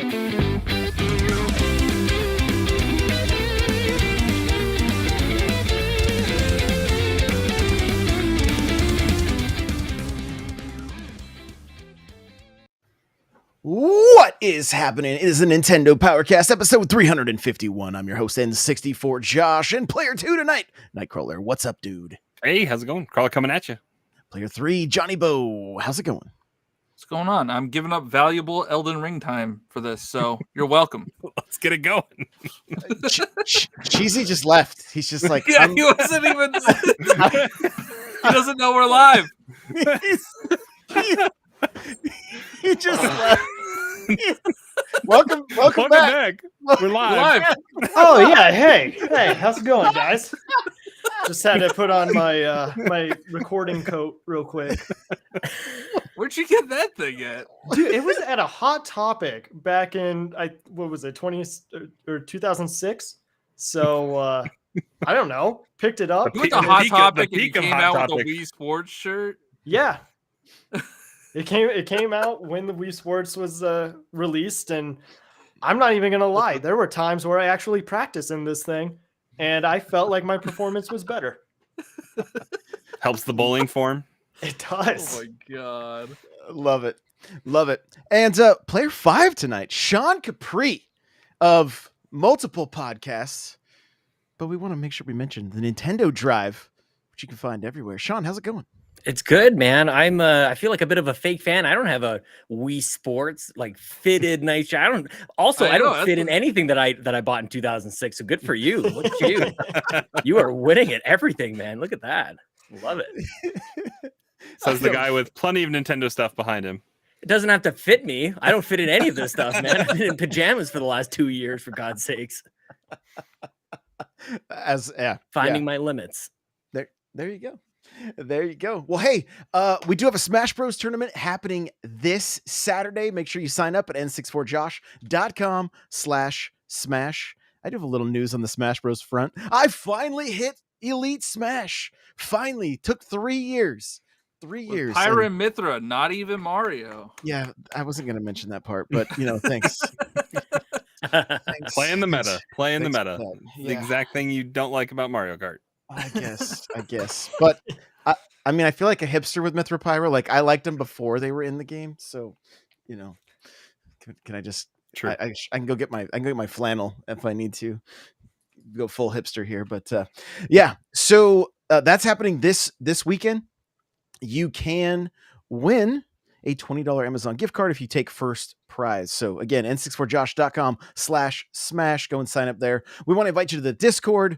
What is happening? It is a Nintendo Powercast episode 351. I'm your host, N64 Josh, and player 2 tonight, Nightcrawler. What's up, dude? Hey, how's it going? Crawler coming at you. Player 3, Johnny Bo. How's it going? What's going on? I'm giving up valuable Elden Ring time for this, so you're welcome. Let's get it going. Cheesy just left. He's just like, yeah, he wasn't even. He doesn't know we're live. He just left. Welcome back. We're live. Oh yeah, hey, how's it going, guys? Just had to put on my my recording coat real quick. Where'd you get that thing at? Dude, it was at a Hot Topic back in 2006. So I don't know. Picked it up. You went to Hot Topic and you came out with a Wii Sports shirt. Yeah. It came out when the Wii Sports was released, and I'm not even gonna lie. There were times where I actually practiced in this thing, and I felt like my performance was better. Helps the bowling form. It does. Oh my god, love it. And player 5 tonight, Sean Capri of multiple podcasts, but we want to make sure we mention the Nintendo Drive, which you can find everywhere. Sean, how's it going? It's good, man. I feel like a bit of a fake fan. I don't have a Wii Sports like fitted nice. I don't fit in anything that I bought in 2006. So good for you. Look at you. You are winning at everything, man. Look at that. Love it. Says the guy with plenty of Nintendo stuff behind him. It doesn't have to fit me. I don't fit in any of this stuff, man. I've been in pajamas for the last 2 years, for God's sakes. Finding my limits. There you go. There you go. Well, hey, we do have a Smash Bros tournament happening this Saturday. Make sure you sign up at n64josh.com/smash. I do have a little news on the Smash Bros front. I finally hit Elite Smash. Finally. Took 3 years. 3 years. Pyra and Mithra, not even Mario. Yeah, I wasn't going to mention that part, but, thanks. Thanks. Playing the meta. Yeah. The exact thing you don't like about Mario Kart. I guess. But I mean, I feel like a hipster with Mithra Pyra. Like, I liked them before they were in the game. So, can I just, True. I can go get my flannel if I need to go full hipster here. But yeah, so that's happening this weekend. You can win a $20 Amazon gift card if you take first prize. So again, n64josh.com/smash. Go and sign up there. We want to invite you to the Discord.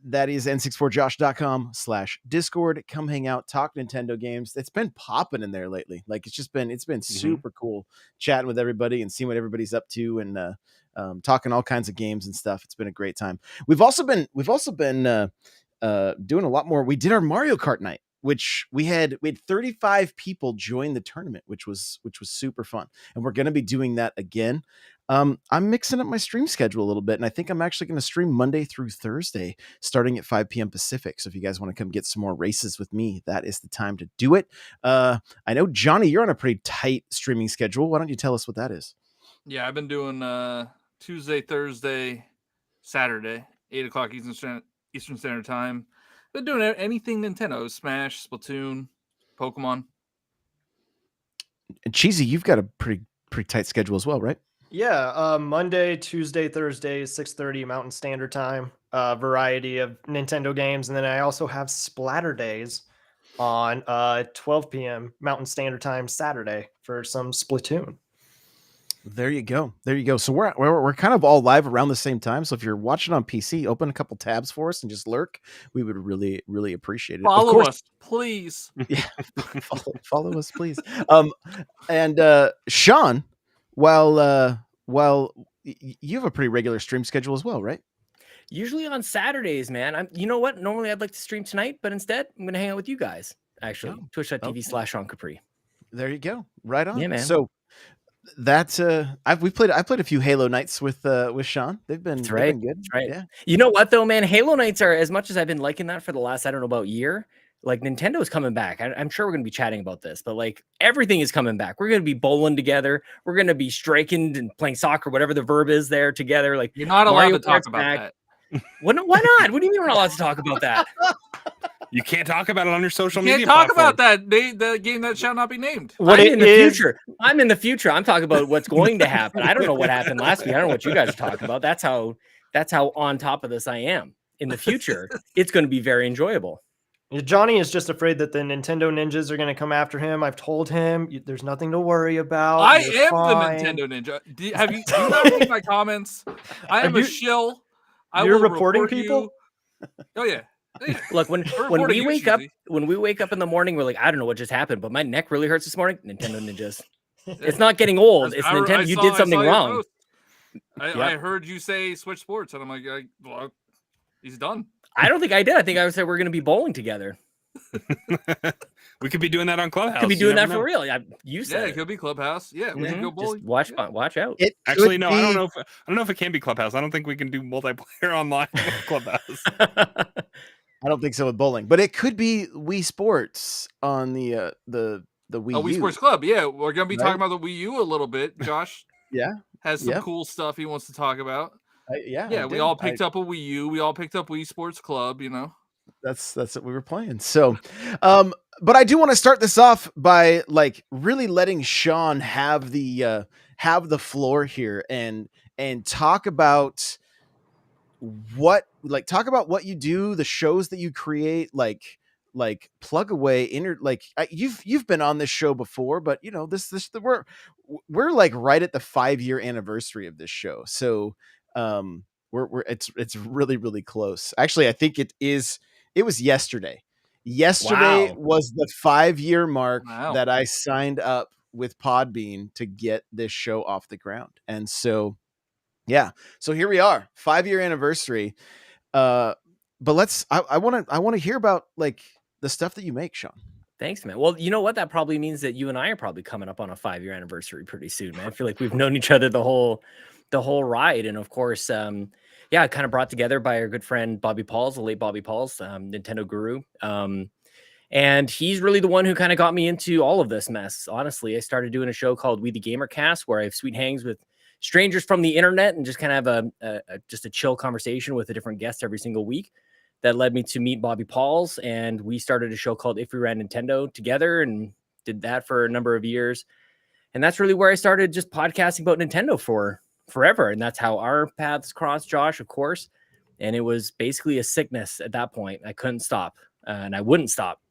That is n64josh.com/Discord. Come hang out, talk Nintendo games. It's been popping in there lately. Like it's been super cool chatting with everybody and seeing what everybody's up to and talking all kinds of games and stuff. It's been a great time. We've also been doing a lot more. We did our Mario Kart night, which we had 35 people join the tournament, which was super fun. And we're going to be doing that again. I'm mixing up my stream schedule a little bit, and I think I'm actually going to stream Monday through Thursday, starting at 5 p.m. Pacific. So if you guys want to come get some more races with me, that is the time to do it. I know, Johnny, you're on a pretty tight streaming schedule. Why don't you tell us what that is? Yeah, I've been doing Tuesday, Thursday, Saturday, 8 o'clock Eastern Standard Time. Been doing anything Nintendo, Smash, Splatoon, Pokemon. And Cheesy, you've got a pretty tight schedule as well, right? Yeah, Monday, Tuesday, Thursday, 6:30 Mountain Standard Time. Variety of Nintendo games, and then I also have Splatter Days on 12 p.m. Mountain Standard Time Saturday for some Splatoon. There you go. So we're kind of all live around the same time. So if you're watching on PC, open a couple tabs for us and just lurk. We would really, really appreciate it. Follow us, please. Yeah, follow us, please. And Sean, while you have a pretty regular stream schedule as well, right? Usually on Saturdays, man. You know what? Normally I'd like to stream tonight, but instead I'm going to hang out with you guys. Actually, twitch.tv/Sean Capri. There you go. Right on. Yeah, man. So that's I played a few Halo nights with Sean. They've been good. That's right. Yeah. You know what though, man? Halo nights are, as much as I've been liking that for the last, I don't know about year, like Nintendo is coming back. I'm sure we're going to be chatting about this, but like everything is coming back. We're going to be bowling together. We're going to be striking and playing soccer, whatever the verb is there together. Like you're not allowed to talk about that. Why not? What do you mean we're not allowed to talk about that? You can't talk about it on your social media. You can't talk about that. The game that shall not be named. I'm in the future. I'm talking about what's going to happen. I don't know what happened last week. I don't know what you guys are talking about. That's how on top of this I am. In the future, it's going to be very enjoyable. Johnny is just afraid that the Nintendo ninjas are going to come after him. I've told him there's nothing to worry about. I am fine. The Nintendo ninja. Do you not read my comments? I am a shill. You're reporting people? Oh yeah. Look, when we wake up in the morning, we're like, I don't know what just happened, but my neck really hurts this morning. Nintendo ninjas. It's not getting old. It's Nintendo. You did something wrong. I heard you say Switch Sports, and I'm like, well, he's done. I don't think I did. I think I said we're going to be bowling together. We could be doing that on Clubhouse. Could be doing that for real. You said it could be Clubhouse. Yeah, we can go bowling. Just watch out. Actually, no, I don't know if it can be Clubhouse. I don't think we can do multiplayer online with Clubhouse. I don't think so with bowling, but it could be Wii Sports on the Wii U. Wii Sports Club. Yeah, we're going to be talking about the Wii U a little bit. Josh, has some cool stuff he wants to talk about. We all picked up a Wii U. We all picked up Wii Sports Club. That's what we were playing. So, but I do want to start this off by like really letting Sean have the floor here and talk about what you do, the shows that you create, like plug away you've been on this show before, but we're like right at the 5-year anniversary of this show. So, it's really, really close. Actually, I think it was yesterday. Yesterday was the 5-year mark that I signed up with Podbean to get this show off the ground. And so, so here we are, 5-year anniversary. But I want to hear about like the stuff that you make, Sean. Thanks, man. Well, you know what? That probably means that you and I are probably coming up on a 5-year anniversary pretty soon, man. I feel like we've known each other the whole ride. And of course, kind of brought together by our good friend Bobby Pauls, the late Bobby Pauls, Nintendo guru. And he's really the one who kind of got me into all of this mess. Honestly, I started doing a show called We the Gamer Cast, where I have sweet hangs with strangers from the internet and just kind of have just a chill conversation with a different guest every single week. That led me to meet Bobby Pauls, and we started a show called If We Ran Nintendo together and did that for a number of years. And that's really where I started just podcasting about Nintendo for forever. And that's how our paths crossed, Josh, of course. And it was basically a sickness at that point. I couldn't stop and I wouldn't stop.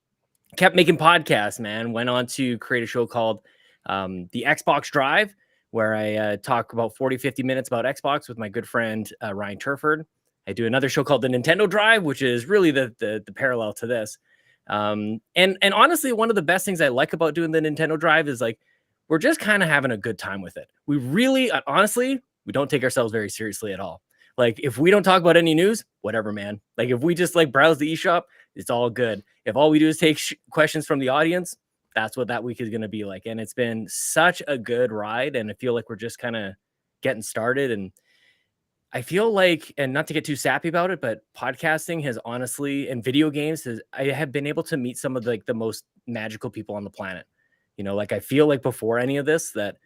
Kept making podcasts, man. Went on to create a show called The Xbox Drive, where I talk about 50 minutes about Xbox with my good friend Ryan Turford. I do another show called The Nintendo Drive, which is really the parallel to this. And honestly, one of the best things I like about doing the Nintendo Drive is like, we're just kind of having a good time with it. We really, honestly, we don't take ourselves very seriously at all. Like if we don't talk about any news, whatever, man. Like if we just like browse the eShop, it's all good. If all we do is take questions from the audience, that's what that week is going to be like. And it's been such a good ride. And I feel like we're just kind of getting started. And I feel like, and not to get too sappy about it, but podcasting has honestly, and video games, I have been able to meet some of the most magical people on the planet. Like I feel like before any of this, that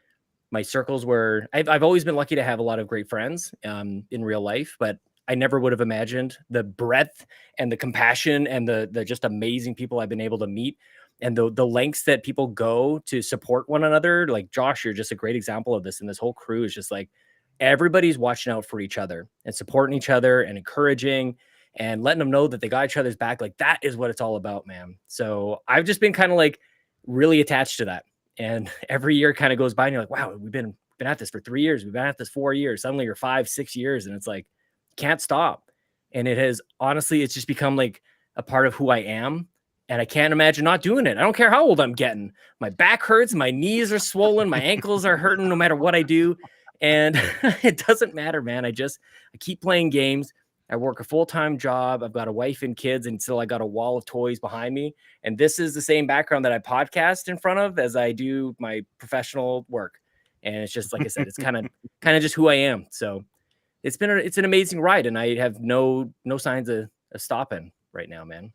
my circles were, I've always been lucky to have a lot of great friends in real life, but I never would have imagined the breadth and the compassion and the just amazing people I've been able to meet and the lengths that people go to support one another. Like Josh, you're just a great example of this. And this whole crew is just like, everybody's watching out for each other and supporting each other and encouraging and letting them know that they got each other's back. Like that is what it's all about, man. So I've just been kind of like really attached to that. And every year kind of goes by and you're like, wow, we've been at this for 3 years. We've been at this 4 years. Suddenly you're 5-6 years. And it's like, can't stop. And it has, honestly, it's just become like a part of who I am. And I can't imagine not doing it. I don't care how old I'm getting. My back hurts. My knees are swollen. My ankles are hurting no matter what I do. And it doesn't matter, man. I keep playing games. I work a full-time job. I've got a wife and kids, and still I got a wall of toys behind me. And this is the same background that I podcast in front of as I do my professional work. And it's just, like I said, it's kind of just who I am. So it's an amazing ride, and I have no signs of stopping right now, man.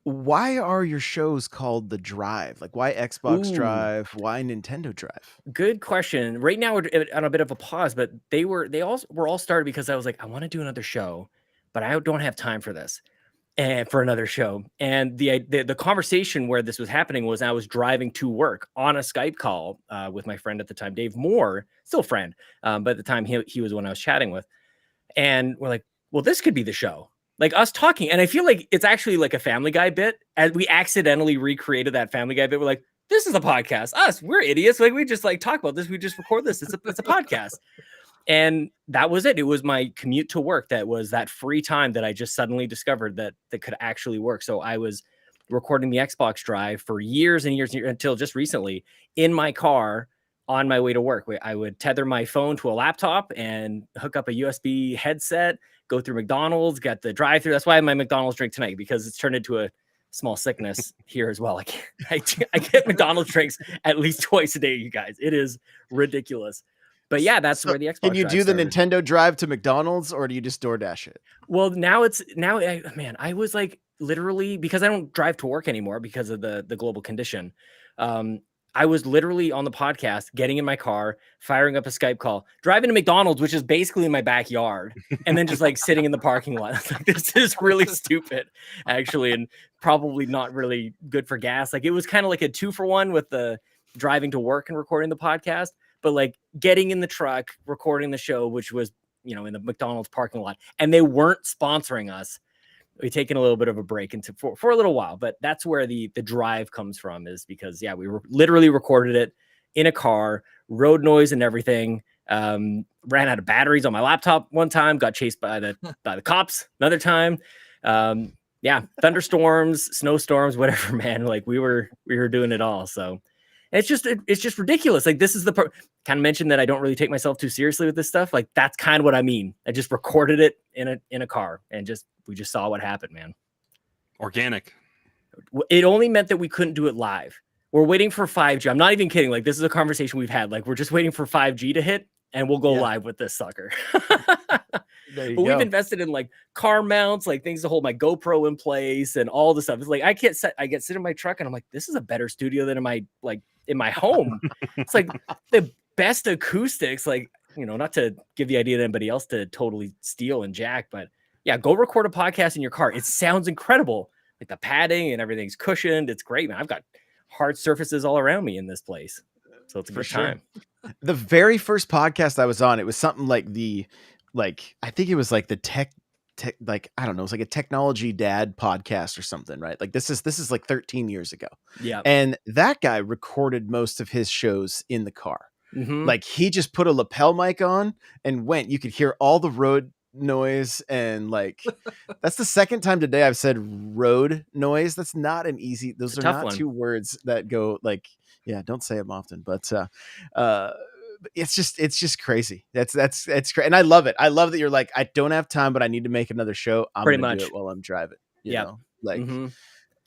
Why are your shows called The Drive? Like, why Xbox Ooh. Drive? Why Nintendo Drive? Good question. Right now we're on a bit of a pause, but they all were all started because I was like, I want to do another show, but I don't have time for this and for another show. And the conversation where this was happening was I was driving to work on a Skype call with my friend at the time, Dave Moore, still friend, but at the time he was the one I was chatting with, and we're like, well, this could be the show. Like us talking, and I feel like it's actually like a Family Guy bit, and we accidentally recreated that Family Guy bit. We're like, this is a podcast. We're idiots. Like we just like talk about this. We just record this. It's a podcast. And that was it. It was my commute to work. That was that free time that I just suddenly discovered that could actually work. So I was recording the Xbox Drive for years and years until just recently in my car on my way to work. I would tether my phone to a laptop and hook up a USB headset, go through McDonald's, get the drive-through. That's why I have my McDonald's drink tonight, because it's turned into a small sickness here as well. I get McDonald's drinks at least twice a day, you guys. It is ridiculous. But yeah, that's where the Xbox. Can you Drive do the started. Nintendo Drive to McDonald's, or do you just DoorDash it? Well, I was like literally, because I don't drive to work anymore because of the global condition. I was literally on the podcast, getting in my car, firing up a Skype call, driving to McDonald's, which is basically in my backyard, and then just like sitting in the parking lot. I was like, this is really stupid, actually, and probably not really good for gas. Like it was kind of like a 2-for-1 with the driving to work and recording the podcast, but like getting in the truck, recording the show, which was, in the McDonald's parking lot, and they weren't sponsoring us. We've taken a little bit of a break for a little while, but that's where the drive comes from, is because we literally recorded it in a car, road noise and everything. Ran out of batteries on my laptop one time, got chased by the cops another time. Thunderstorms, snowstorms, whatever, man. Like we were doing it all. So it's just ridiculous. Like this is kind of mentioned that I don't really take myself too seriously with this stuff. Like that's kind of what I mean. I just recorded it in a car and we just saw what happened, man. Organic. It only meant that we couldn't do it live. We're waiting for 5G. I'm not even kidding. Like this is a conversation we've had. Like we're just waiting for 5G to hit and we'll go live with this sucker. But we've invested in like car mounts, like things to hold my GoPro in place and all the stuff. It's like I get sit in my truck and I'm like, this is a better studio than in my home. It's like the best acoustics, like, not to give the idea to anybody else to totally steal and jack, but yeah, go record a podcast in your car. It sounds incredible. Like the padding and everything's cushioned. It's great, man. I've got hard surfaces all around me in this place. So it's a good time. The very first podcast I was on, it was something like I think it was like the tech, like, I don't know, it's like a technology dad podcast or something, right? Like this is like 13 years ago. Yeah. And that guy recorded most of his shows in the car. Mm-hmm. Like he just put a lapel mic on and you could hear all the road noise. And like, that's the second time today I've said road noise. That's not an easy, those are not two words that go like, don't say them often, but, it's just crazy. That's crazy. And I love it. I love that you're like, I don't have time, but I need to make another show. I'm going to do it while I'm driving. You know, like,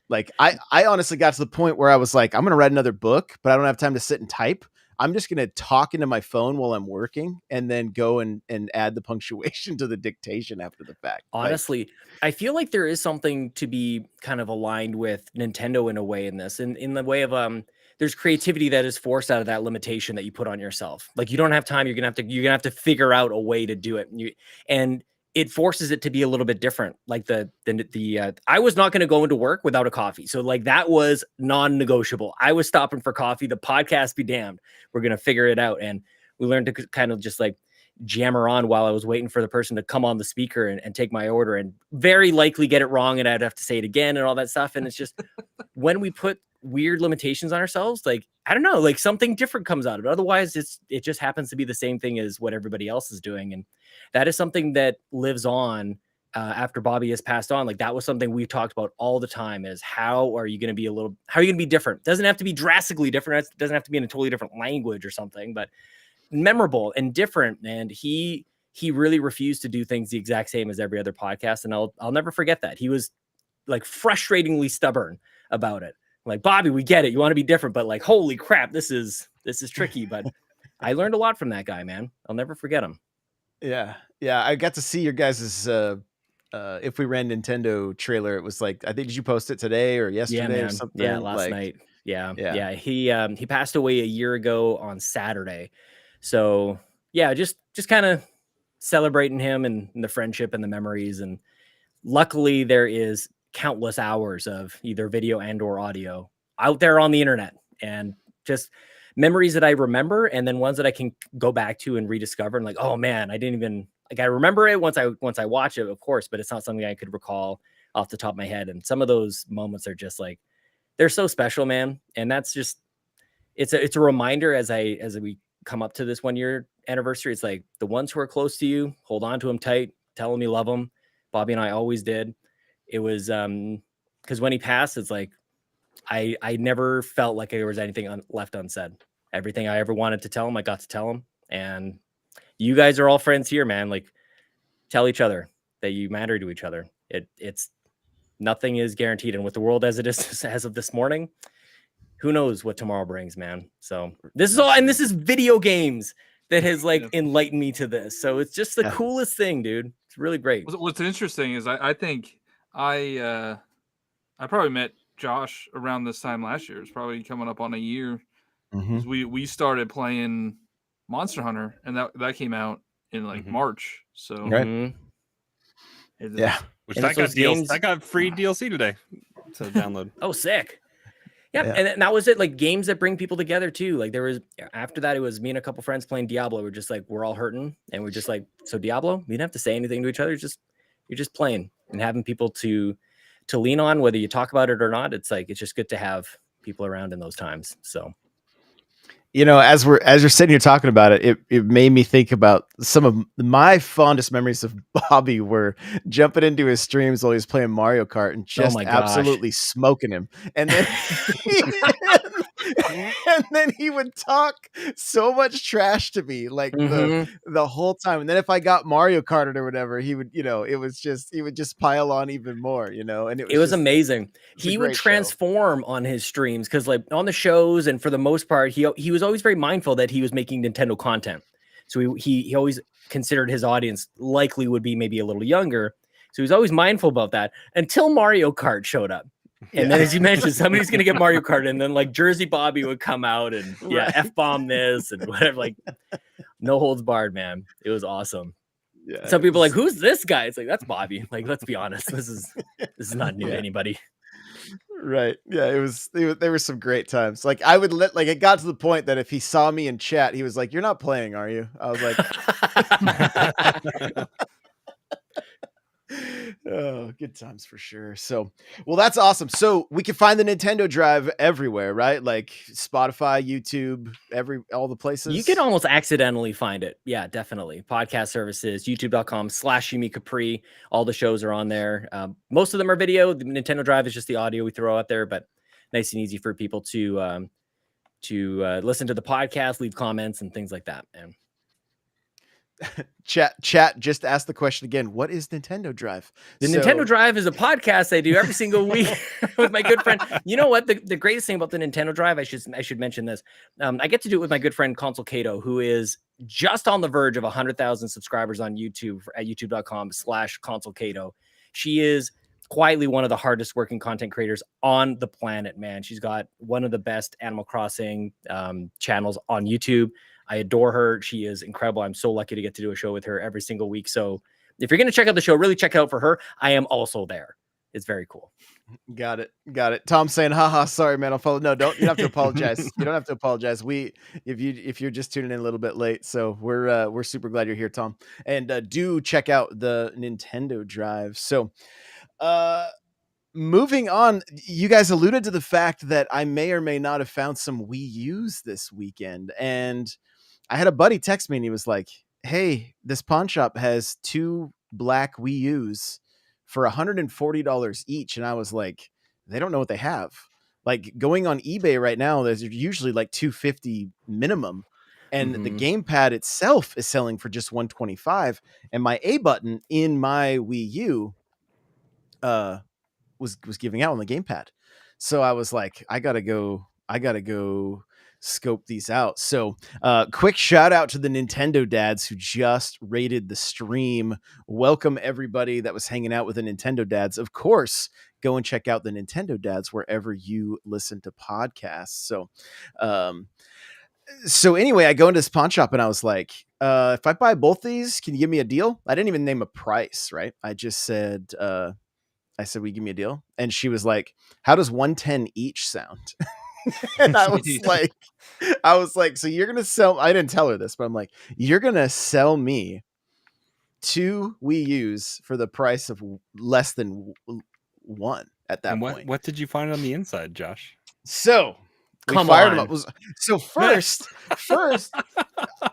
like I honestly got to the point where I was like, I'm going to write another book, but I don't have time to sit and type. I'm just going to talk into my phone while I'm working and then go and add the punctuation to the dictation after the fact. Honestly, I feel like there is something to be kind of aligned with Nintendo in a way in this, in the way of, there's creativity that is forced out of that limitation that you put on yourself. Like you don't have time. You're going to have to figure out a way to do it. And it forces it to be a little bit different. Like I was not going to go into work without a coffee. So like that was non-negotiable. I was stopping for coffee. The podcast be damned. We're going to figure it out. And we learned to kind of just like jammer on while I was waiting for the person to come on the speaker and take my order, and very likely get it wrong. And I'd have to say it again and all that stuff. And it's just when we put weird limitations on ourselves, like, I don't know, like something different comes out of it. Otherwise it just happens to be the same thing as what everybody else is doing. And that is something that lives on after Bobby has passed on. Like that was something we talked about all the time, is how are you going to be different? Doesn't have to be drastically different. It doesn't have to be in a totally different language or something, but memorable and different. And he really refused to do things the exact same as every other podcast. And I'll never forget that. He was like frustratingly stubborn about it. Like, Bobby, we get it. You want to be different, but like, holy crap, this is tricky. But I learned a lot from that guy, man. I'll never forget him. Yeah. I got to see your guys' If We Ran Nintendo trailer. It was like, I think, did you post it today or yesterday or something? Yeah, last night. Yeah. He passed away a year ago on Saturday. So yeah, just kind of celebrating him and the friendship and the memories. And luckily there is countless hours of either video and or audio out there on the internet, and just memories that I remember, and then ones that I can go back to and rediscover and like, oh man, I didn't even like, I remember it once I watch it, of course, but it's not something I could recall off the top of my head. And some of those moments are just like, they're so special, man. And that's just, it's a reminder as we come up to this 1 year anniversary. It's like the ones who are close to you, hold on to them tight, tell them you love them. Bobby and I always did. It was because when he passed, it's like I never felt like there was anything left unsaid. Everything I ever wanted to tell him, I got to tell him. And you guys are all friends here, man. Like, tell each other that you matter to each other. It's nothing is guaranteed, and with the world as it is as of this morning, who knows what tomorrow brings, man. So this is all, and this is video games that has like enlightened me to this. So it's just the coolest thing, dude. It's really great. What's interesting is I think I probably met Josh around this time last year. It's probably coming up on a year. Mm-hmm. We started playing Monster Hunter, and that came out in like March. So which I got games. I got free DLC today to download. Oh, sick. Yeah, and that was it. Like games that bring people together too. Like there was, after that, it was me and a couple friends playing Diablo. We're just like, we're all hurting, and we're just like, so Diablo, we didn't have to say anything to each other. You're just playing and having people to lean on, whether you talk about it or not. It's like, it's just good to have people around in those times. So, you know, as you're sitting here talking about it, it made me think about some of my fondest memories of Bobby were jumping into his streams while he was playing Mario Kart and just absolutely smoking him. And then and then he would talk so much trash to me like the whole time. And then if I got Mario Kart or whatever, he would, he would just pile on even more, and it was amazing. He would transform on his streams, because like on the shows, and for the most part, he was always very mindful that he was making Nintendo content. So he always considered his audience likely would be maybe a little younger. So he was always mindful about that until Mario Kart showed up. And then, as you mentioned, somebody's going to get Mario Kart, and then like Jersey Bobby would come out and F-bomb this and whatever, like no holds barred, man. It was awesome. Yeah, some people are like, who's this guy? It's like, that's Bobby. Like, let's be honest. This is not new to anybody. Right. Yeah, there were some great times. Like I would it got to the point that if he saw me in chat, he was like, "You're not playing, are you?" I was like, oh, good times for sure. So, well, that's awesome. So we can find the Nintendo Drive everywhere, right? Like Spotify, YouTube, all the places. You can almost accidentally find it. Yeah, definitely. Podcast services, youtube.com/Yumi Capri. All the shows are on there. Most of them are video. The Nintendo Drive is just the audio we throw out there, but nice and easy for people to listen to the podcast, leave comments and things like that. And Chat just asked the question again. What is Nintendo Drive? Nintendo Drive is a podcast I do every single week with my good friend. You know what? The greatest thing about the Nintendo Drive, I should mention this. I get to do it with my good friend Console Cato, who is just on the verge of 100,000 subscribers on YouTube at youtube.com/Console Cato. She is quietly one of the hardest working content creators on the planet, man. She's got one of the best Animal Crossing channels on YouTube. I adore her. She is incredible. I'm so lucky to get to do a show with her every single week. So if you're going to check out the show, really check it out for her. I am also there. It's very cool. Got it. Tom's saying, haha, sorry, man. I'll follow. No, you don't have to apologize. You don't have to apologize. If you're just tuning in a little bit late. So we're super glad you're here, Tom. And do check out the Nintendo Drive. So, moving on, you guys alluded to the fact that I may or may not have found some Wii U's this weekend. And I had a buddy text me and he was like, hey, this pawn shop has 2 black Wii U's for $140 each. And I was like, they don't know what they have. Like going on eBay right now, there's usually like $250 minimum. And the gamepad itself is selling for just $125. And my A button in my Wii U was giving out on the gamepad. So I was like, I gotta go scope these out. So quick shout out to the Nintendo dads who just rated the stream. Welcome everybody that was hanging out with the Nintendo dads. Of course, go and check out the Nintendo dads wherever you listen to podcasts. So anyway, I go into this pawn shop and I was like, if I buy both these, can you give me a deal? I didn't even name a price, right? I just said, will you give me a deal? And she was like, how does 110 each sound? And I was like, so you're going to sell, I didn't tell her this, but I'm like, you're going to sell me 2 Wii U's for the price of less than 1 at that point. What did you find on the inside, Josh? So we fired them up. So first,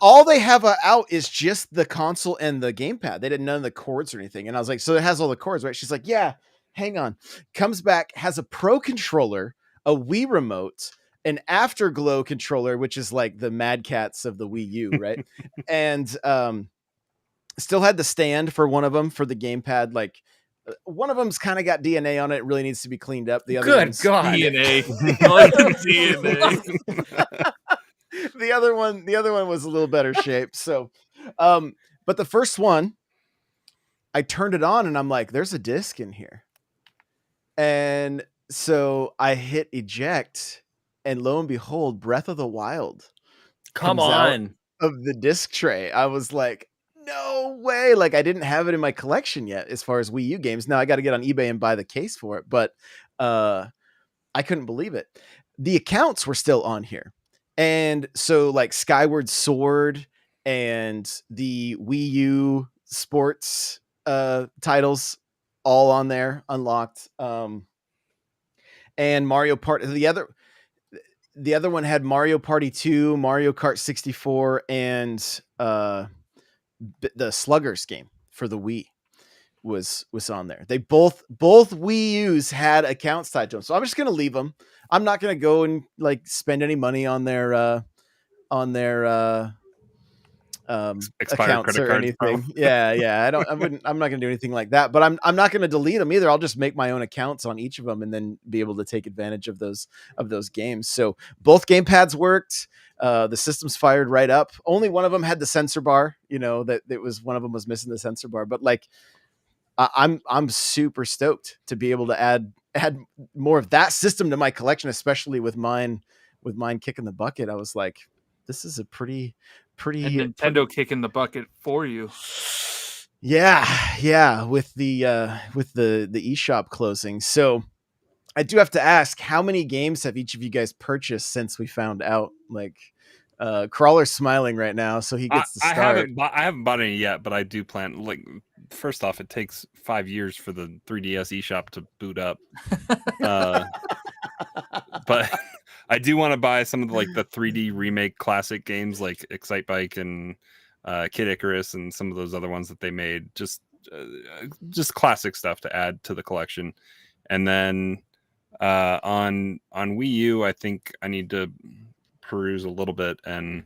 all they have out is just the console and the gamepad. They didn't none of the cords or anything. And I was like, so it has all the cords, right? She's like, yeah, hang on. Comes back, has a Pro controller, a Wii remote, an Afterglow controller, which is like the Mad Cats of the Wii U, right? And still had the stand for one of them for the gamepad. Like one of them's kind of got DNA on it. It really needs to be cleaned up. The other one's DNA. the other one was a little better shape. So, but the first one, I turned it on and I'm like, there's a disc in here. And so I hit eject and lo and behold, Breath of the Wild. Come on. Of the disc tray. I was like, no way. Like I didn't have it in my collection yet as far as Wii U games. Now I got to get on eBay and buy the case for it, but I couldn't believe it. The accounts were still on here. And so like Skyward Sword and the Wii U sports titles all on there unlocked. And Mario Party, the other one had Mario Party 2, Mario Kart 64, and the Sluggers game for the Wii was on there. They both Wii U's had accounts tied to them. So I'm just going to leave them. I'm not going to go and like spend any money on their accounts or anything. Yeah. I'm not going to do anything like that, but I'm not going to delete them either. I'll just make my own accounts on each of them and then be able to take advantage of those games. So both gamepads worked. The system's fired right up. Only one of them had the sensor bar, that it was one of them was missing the sensor bar, but like I'm super stoked to be able to add more of that system to my collection, especially with mine kicking the bucket. I was like, this is a pretty and Nintendo kicking the bucket for you. Yeah, with the eShop closing. So I do have to ask, how many games have each of you guys purchased since we found out? Like Crawler's smiling right now, so he gets to start. I haven't bought any yet, but I do plan. Like, first off, it takes 5 years for the 3DS eShop to boot up. But I do want to buy some of the 3D remake classic games like Excite Bike and Kid Icarus and some of those other ones that they made. Just classic stuff to add to the collection. And then on Wii U, I think I need to peruse a little bit and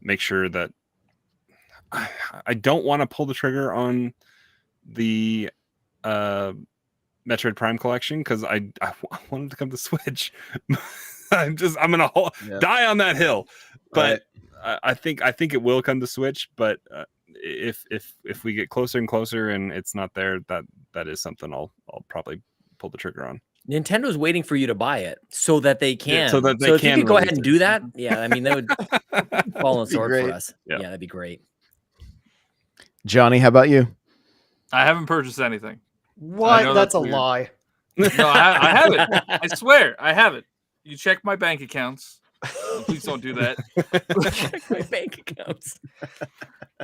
make sure that I don't want to pull the trigger on the Metroid Prime collection because I wanted to come to Switch. I'm gonna die on that hill, but right. I think it will come to Switch. But if we get closer and closer and it's not there, that is something I'll probably pull the trigger on. Nintendo's waiting for you to buy it so that they can. Yeah, so if you could go ahead and do that, yeah, I mean that would fall on sword for us. Yeah, that'd be great. Johnny, how about you? I haven't purchased anything. What? That's a lie. No, I haven't. I swear, I haven't. You check my bank accounts. Please don't do that. Check my bank accounts.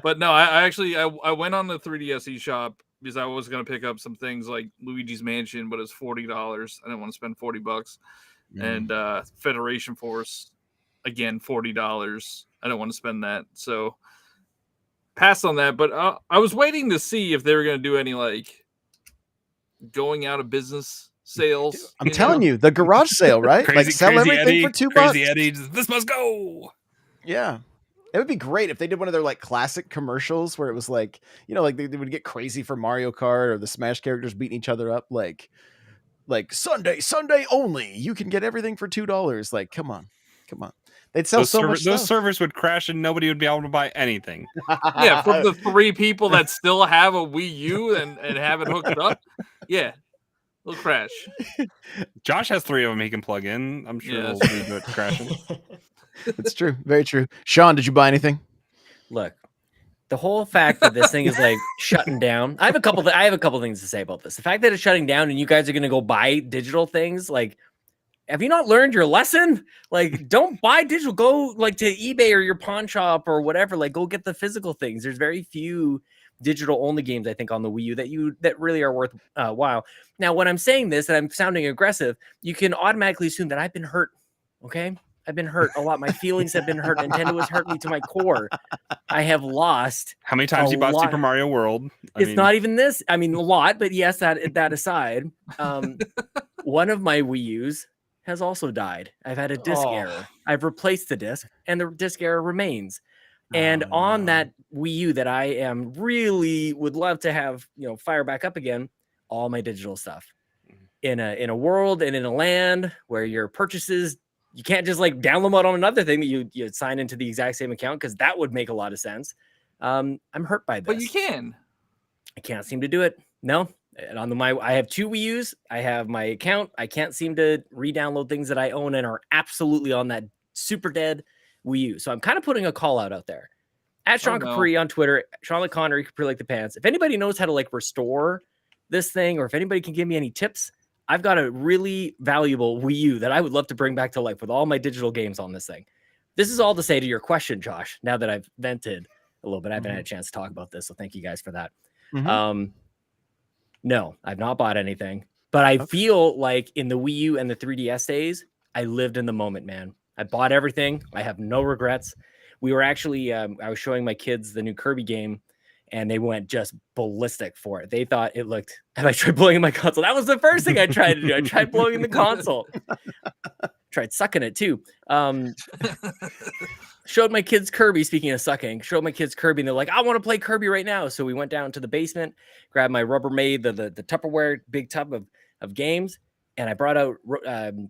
But no, I went on the 3DS eShop because I was going to pick up some things like Luigi's Mansion, but it's $40. I didn't want to spend $40. And Federation Force, again, $40. I don't want to spend that. So passed on that. But I was waiting to see if they were going to do any going out of business sales. I'm telling you, the garage sale, right? Sell everything Eddie, for $2. Crazy Eddie, this must go. Yeah. It would be great if they did one of their classic commercials where it was they would get crazy for Mario Kart or the Smash characters beating each other up. Like Sunday only, you can get everything for $2. Like, come on. They'd sell so much Those stuff. servers would crash and nobody would be able to buy anything. Yeah, from the 3 people that still have a Wii U and have it hooked up, yeah, it'll crash. Josh has 3 of them he can plug in. I'm sure it'll lead to it crashing. It's true. Very true. Sean, did you buy anything? Look, the whole fact that this thing is like shutting down. I have a couple things to say about this. The fact that it's shutting down and you guys are going to go buy digital things, like, have you not learned your lesson? Like, don't buy digital. Go like to eBay or your pawn shop or whatever. Like, go get the physical things. There's very few digital only games, I think, on the Wii U that really are worth while. Now, when I'm saying this and I'm sounding aggressive, you can automatically assume that I've been hurt. Okay, I've been hurt a lot. My feelings have been hurt. Nintendo has hurt me to my core. I have lost. How many times you bought Super Mario World? It's not even this. I mean, a lot, but yes, that aside, one of my Wii U's has also died. I've had a disc error. I've replaced the disc, and the disc error remains. And on that Wii U that I am really would love to have, fire back up again, all my digital stuff in a world and in a land where your purchases, you can't just like download them on another thing that you sign into the exact same account, because that would make a lot of sense. I'm hurt by this. But you can. I can't seem to do it. No. And I have 2 Wii U's. I have my account. I can't seem to re-download things that I own and are absolutely on that super dead Wii U. So I'm kind of putting a call out there. At Sean Capri on Twitter, Sean Connery, Capri like the pants. If anybody knows how to like restore this thing, or if anybody can give me any tips, I've got a really valuable Wii U that I would love to bring back to life with all my digital games on this thing. This is all to say to your question, Josh, now that I've vented a little bit. I haven't had a chance to talk about this, so thank you guys for that. No, I've not bought anything, but I feel like in the Wii U and the 3DS days, I lived in the moment, man. I bought everything. I have no regrets. We were actually, I was showing my kids the new Kirby game, and they went just ballistic for it. They thought it looked, and I tried blowing in my console. That was the first thing I tried to do. I tried blowing in the console. Tried sucking it too. Showed my kids Kirby, speaking of sucking, showed my kids Kirby, and they're like, I want to play Kirby right now. So we went down to the basement, grabbed my Rubbermaid, the Tupperware big tub of games, and I brought out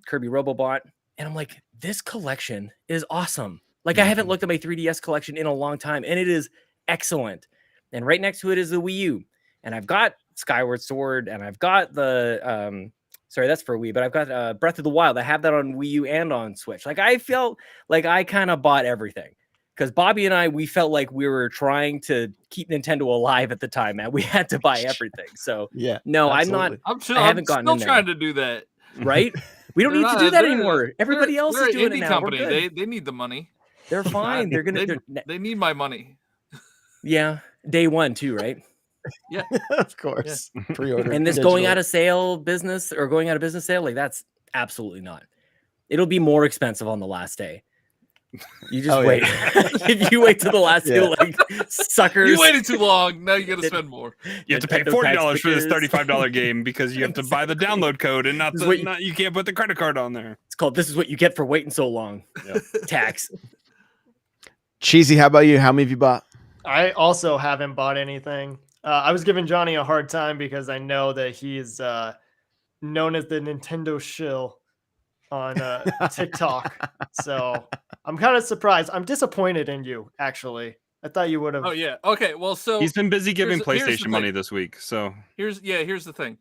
Kirby Robobot, and I'm like, this collection is awesome. Like, I haven't looked at my 3DS collection in a long time, and it is excellent. And right next to it is the Wii U. And I've got Skyward Sword, and I've got the sorry, that's for Wii, but I've got Breath of the Wild. I have that on Wii U and on Switch. Like, I felt like I kind of bought everything, because Bobby and I, we felt like we were trying to keep Nintendo alive at the time, man. We had to buy everything. So yeah, no, absolutely. I haven't gotten in there. Trying to do that, right? We don't need to do that anymore. Everybody else is doing it now. Company. They need the money. They're fine. They need my money. Yeah, day one too, right? Yeah, of course. Yeah. Pre-order. And this going out of business sale, like, that's absolutely not. It'll be more expensive on the last day. You just wait. If you wait till the last day, like, suckers. You waited too long. Now you got to spend more. You have to pay $40 for this $35 game because you have to buy the download code, and you can't put the credit card on there. It's called "This is what you get for waiting so long." Yep. Tax. Cheesy, how about you? How many have you bought? I also haven't bought anything. I was giving Johnny a hard time because I know that he's known as the Nintendo shill on TikTok. So I'm kind of surprised. I'm disappointed in you, actually. I thought you would have. Oh, yeah. Okay. Well, so he's been busy giving PlayStation money this week. So here's the thing.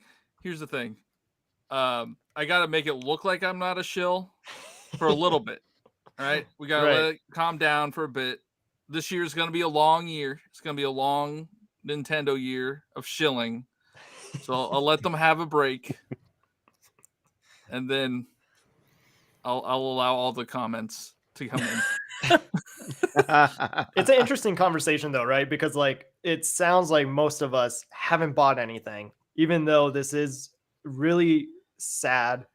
I got to make it look like I'm not a shill for a little bit. All right. We got to let it calm down for a bit. This year is going to be a long year. It's going to be a long Nintendo year of shilling. So I'll let them have a break. And then I'll allow all the comments to come in. It's an interesting conversation though, right? Because like, it sounds like most of us haven't bought anything, even though this is really sad.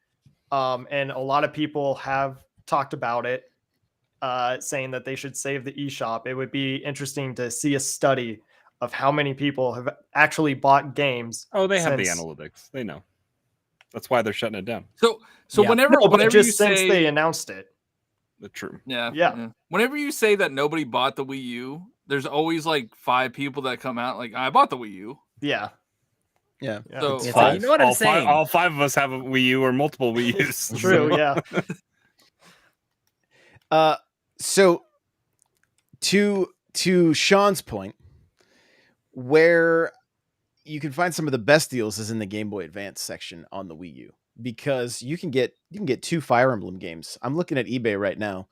And a lot of people have talked about it, saying that they should save the eShop. It would be interesting to see a study of how many people have actually bought games. Oh, they have the analytics. They know. That's why they're shutting it down. So whenever you since say they announced it. The true. Yeah. Whenever you say that nobody bought the Wii U, there's always like 5 people that come out like, I bought the Wii U. Yeah. So you know what I'm saying? All 5 of us have a Wii U or multiple Wii U's. True, yeah. So to Sean's point, where you can find some of the best deals is in the Game Boy Advance section on the Wii U, because you can get 2 Fire Emblem games. I'm looking at eBay right now.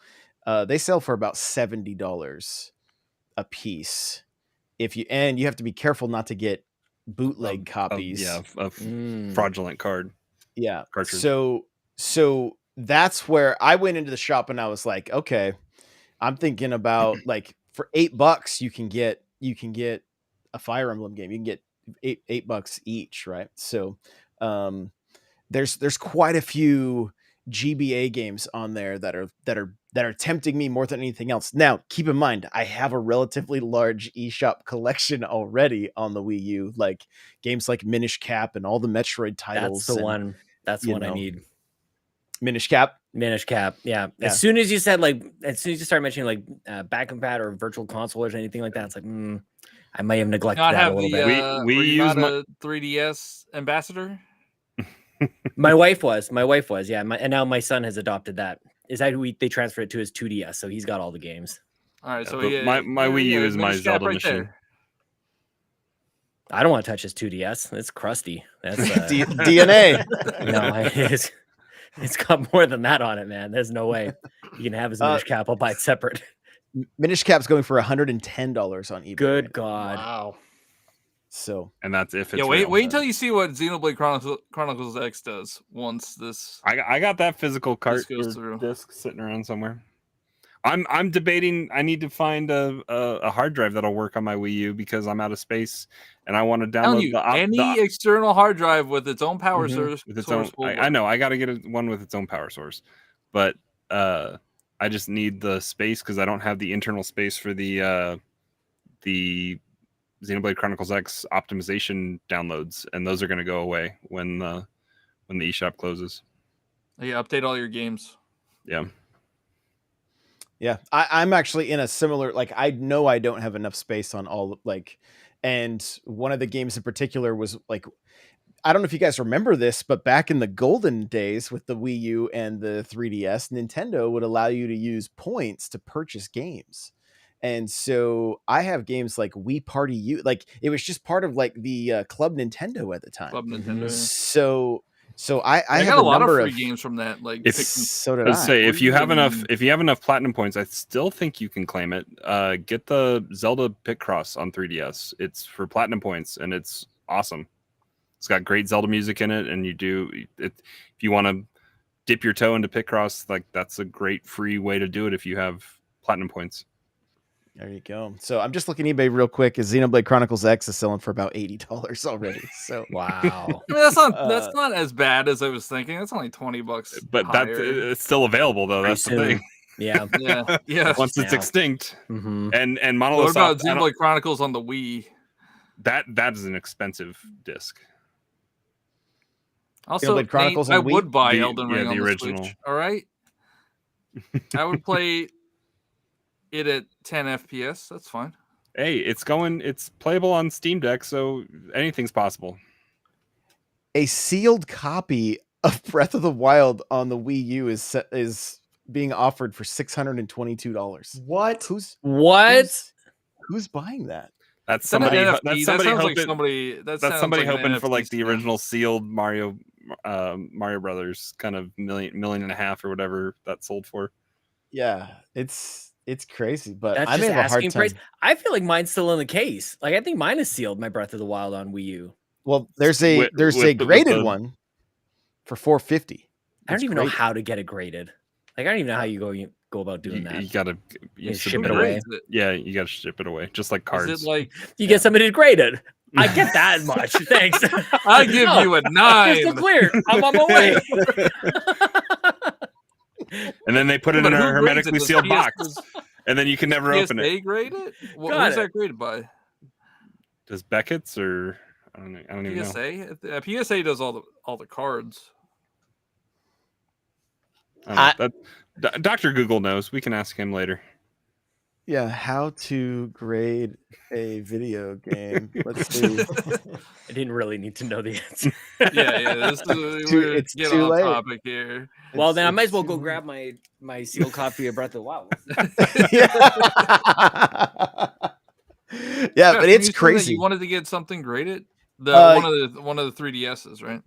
They sell for about $70 a piece. You have to be careful not to get bootleg copies. Fraudulent card. Yeah. Cartridge. So that's where I went into the shop and I was like, okay, I'm thinking about like for $8 you can get a Fire Emblem game. You can get $8 each, right? So there's quite a few GBA games on there that are tempting me more than anything else. Now, keep in mind, I have a relatively large eShop collection already on the Wii U, like games like Minish Cap and all the Metroid titles. That's the one. That's the one I need. Minish Cap. Yeah. As soon as you said as soon as you start mentioning back compat or virtual console or anything like that, it's like I may have neglected that a little bit. We use a 3DS ambassador. My wife was, yeah. And now my son has adopted that. Is that who they transferred it to his 2DS, so he's got all the games. All right, so my Wii U is my Zelda machine. There. I don't want to touch his 2DS. It's crusty. That's DNA. No, it's got more than that on it, man. There's no way you can have his Minish Cap. I'll buy it separate. Minish Cap's going for $110 on eBay. Good God. Wow. So, and that's if it's wait until you see what Xenoblade Chronicles X does once this. I got that physical cart goes through. disc sitting around somewhere. I'm debating. I need to find a hard drive that'll work on my Wii U because I'm out of space and I want to download any external hard drive with its own power source. With its own, I know I got to get one with its own power source, but I just need the space because I don't have the internal space for the Xenoblade Chronicles X optimization downloads, and those are going to go away when the eShop closes. Yeah, update all your games. Yeah, I'm actually in a similar, I know I don't have enough space on all, and one of the games in particular was I don't know if you guys remember this, but back in the golden days with the Wii U and the 3DS, Nintendo would allow you to use points to purchase games. And so I have games like Wii Party U, it was just part of the Club Nintendo at the time. Club Nintendo. So I have got a lot of number free games from that. So did I. Say if you have enough platinum points, I still think you can claim it. Get the Zelda Picross on 3DS. It's for platinum points and it's awesome. It's got great Zelda music in it, and if you want to dip your toe into Picross, that's a great free way to do it if you have platinum points. There you go. So I'm just looking eBay real quick. Xenoblade Chronicles X is selling for about $80 already. So wow. I mean, that's not as bad as I was thinking. That's only $20. But it's still available though. That's the thing. Yeah. Yeah. Once it's extinct. Mm-hmm. And Monolith. What about Xenoblade Chronicles on the Wii? That is an expensive disc. Also, Chronicles I would buy Elden Ring the on the original. Switch. All right. I would play it at 10 FPS. That's fine. Hey, it's playable on Steam Deck, so anything's possible. A sealed copy of Breath of the Wild on the Wii U is being offered for $622. What? Who's buying that? That's somebody. That's somebody hoping for the original sealed Mario Brothers kind of million and a half or whatever that sold for. Yeah, it's crazy, but that's I may have a hard time. Price. I feel like mine's still in the case. I think mine is sealed. My Breath of the Wild on Wii U. Well, there's a graded one for $450. I don't even know how to get it graded. I don't even know how you go about doing that. You gotta ship it away. Yeah, you gotta ship it away, just like cards. Is it you get somebody to grade it? I get that much. Thanks. I give you a 9. Crystal clear. I'm on my way. And then they put it in a hermetically sealed box, and then you can never open it. They grade it? Who's that graded by? Does Beckett's or I don't even know. PSA? PSA does all the cards. Dr. Google knows. We can ask him later. Yeah, how to grade a video game. Let's see. I didn't really need to know the answer. Yeah. We're getting off topic here. Well, then I might as well go grab my sealed copy of Breath of the Wild. Yeah, but it's crazy. You wanted to get something graded. One of the 3DSs, right?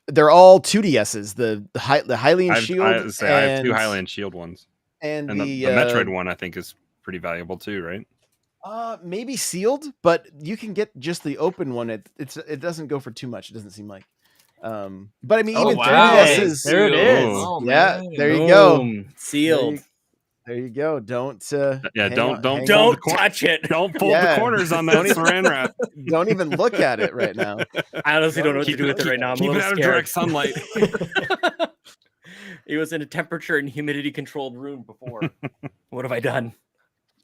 They're all 2DSs. The Hylian Shield. I have 2 Hylian Shield ones, and the Metroid one I think is pretty valuable too, right? Maybe sealed, but you can get just the open one. It doesn't go for too much. It doesn't seem like. But I mean, even 3DSs. There it is. Oh, yeah, man. there you go. Sealed. There you go. Don't touch it. Don't fold the corners on that saran wrap. Don't even look at it right now. I honestly don't know what to do with it right now. I'm keep a it little out scared. of direct sunlight. It was in a temperature and humidity controlled room before. What have I done?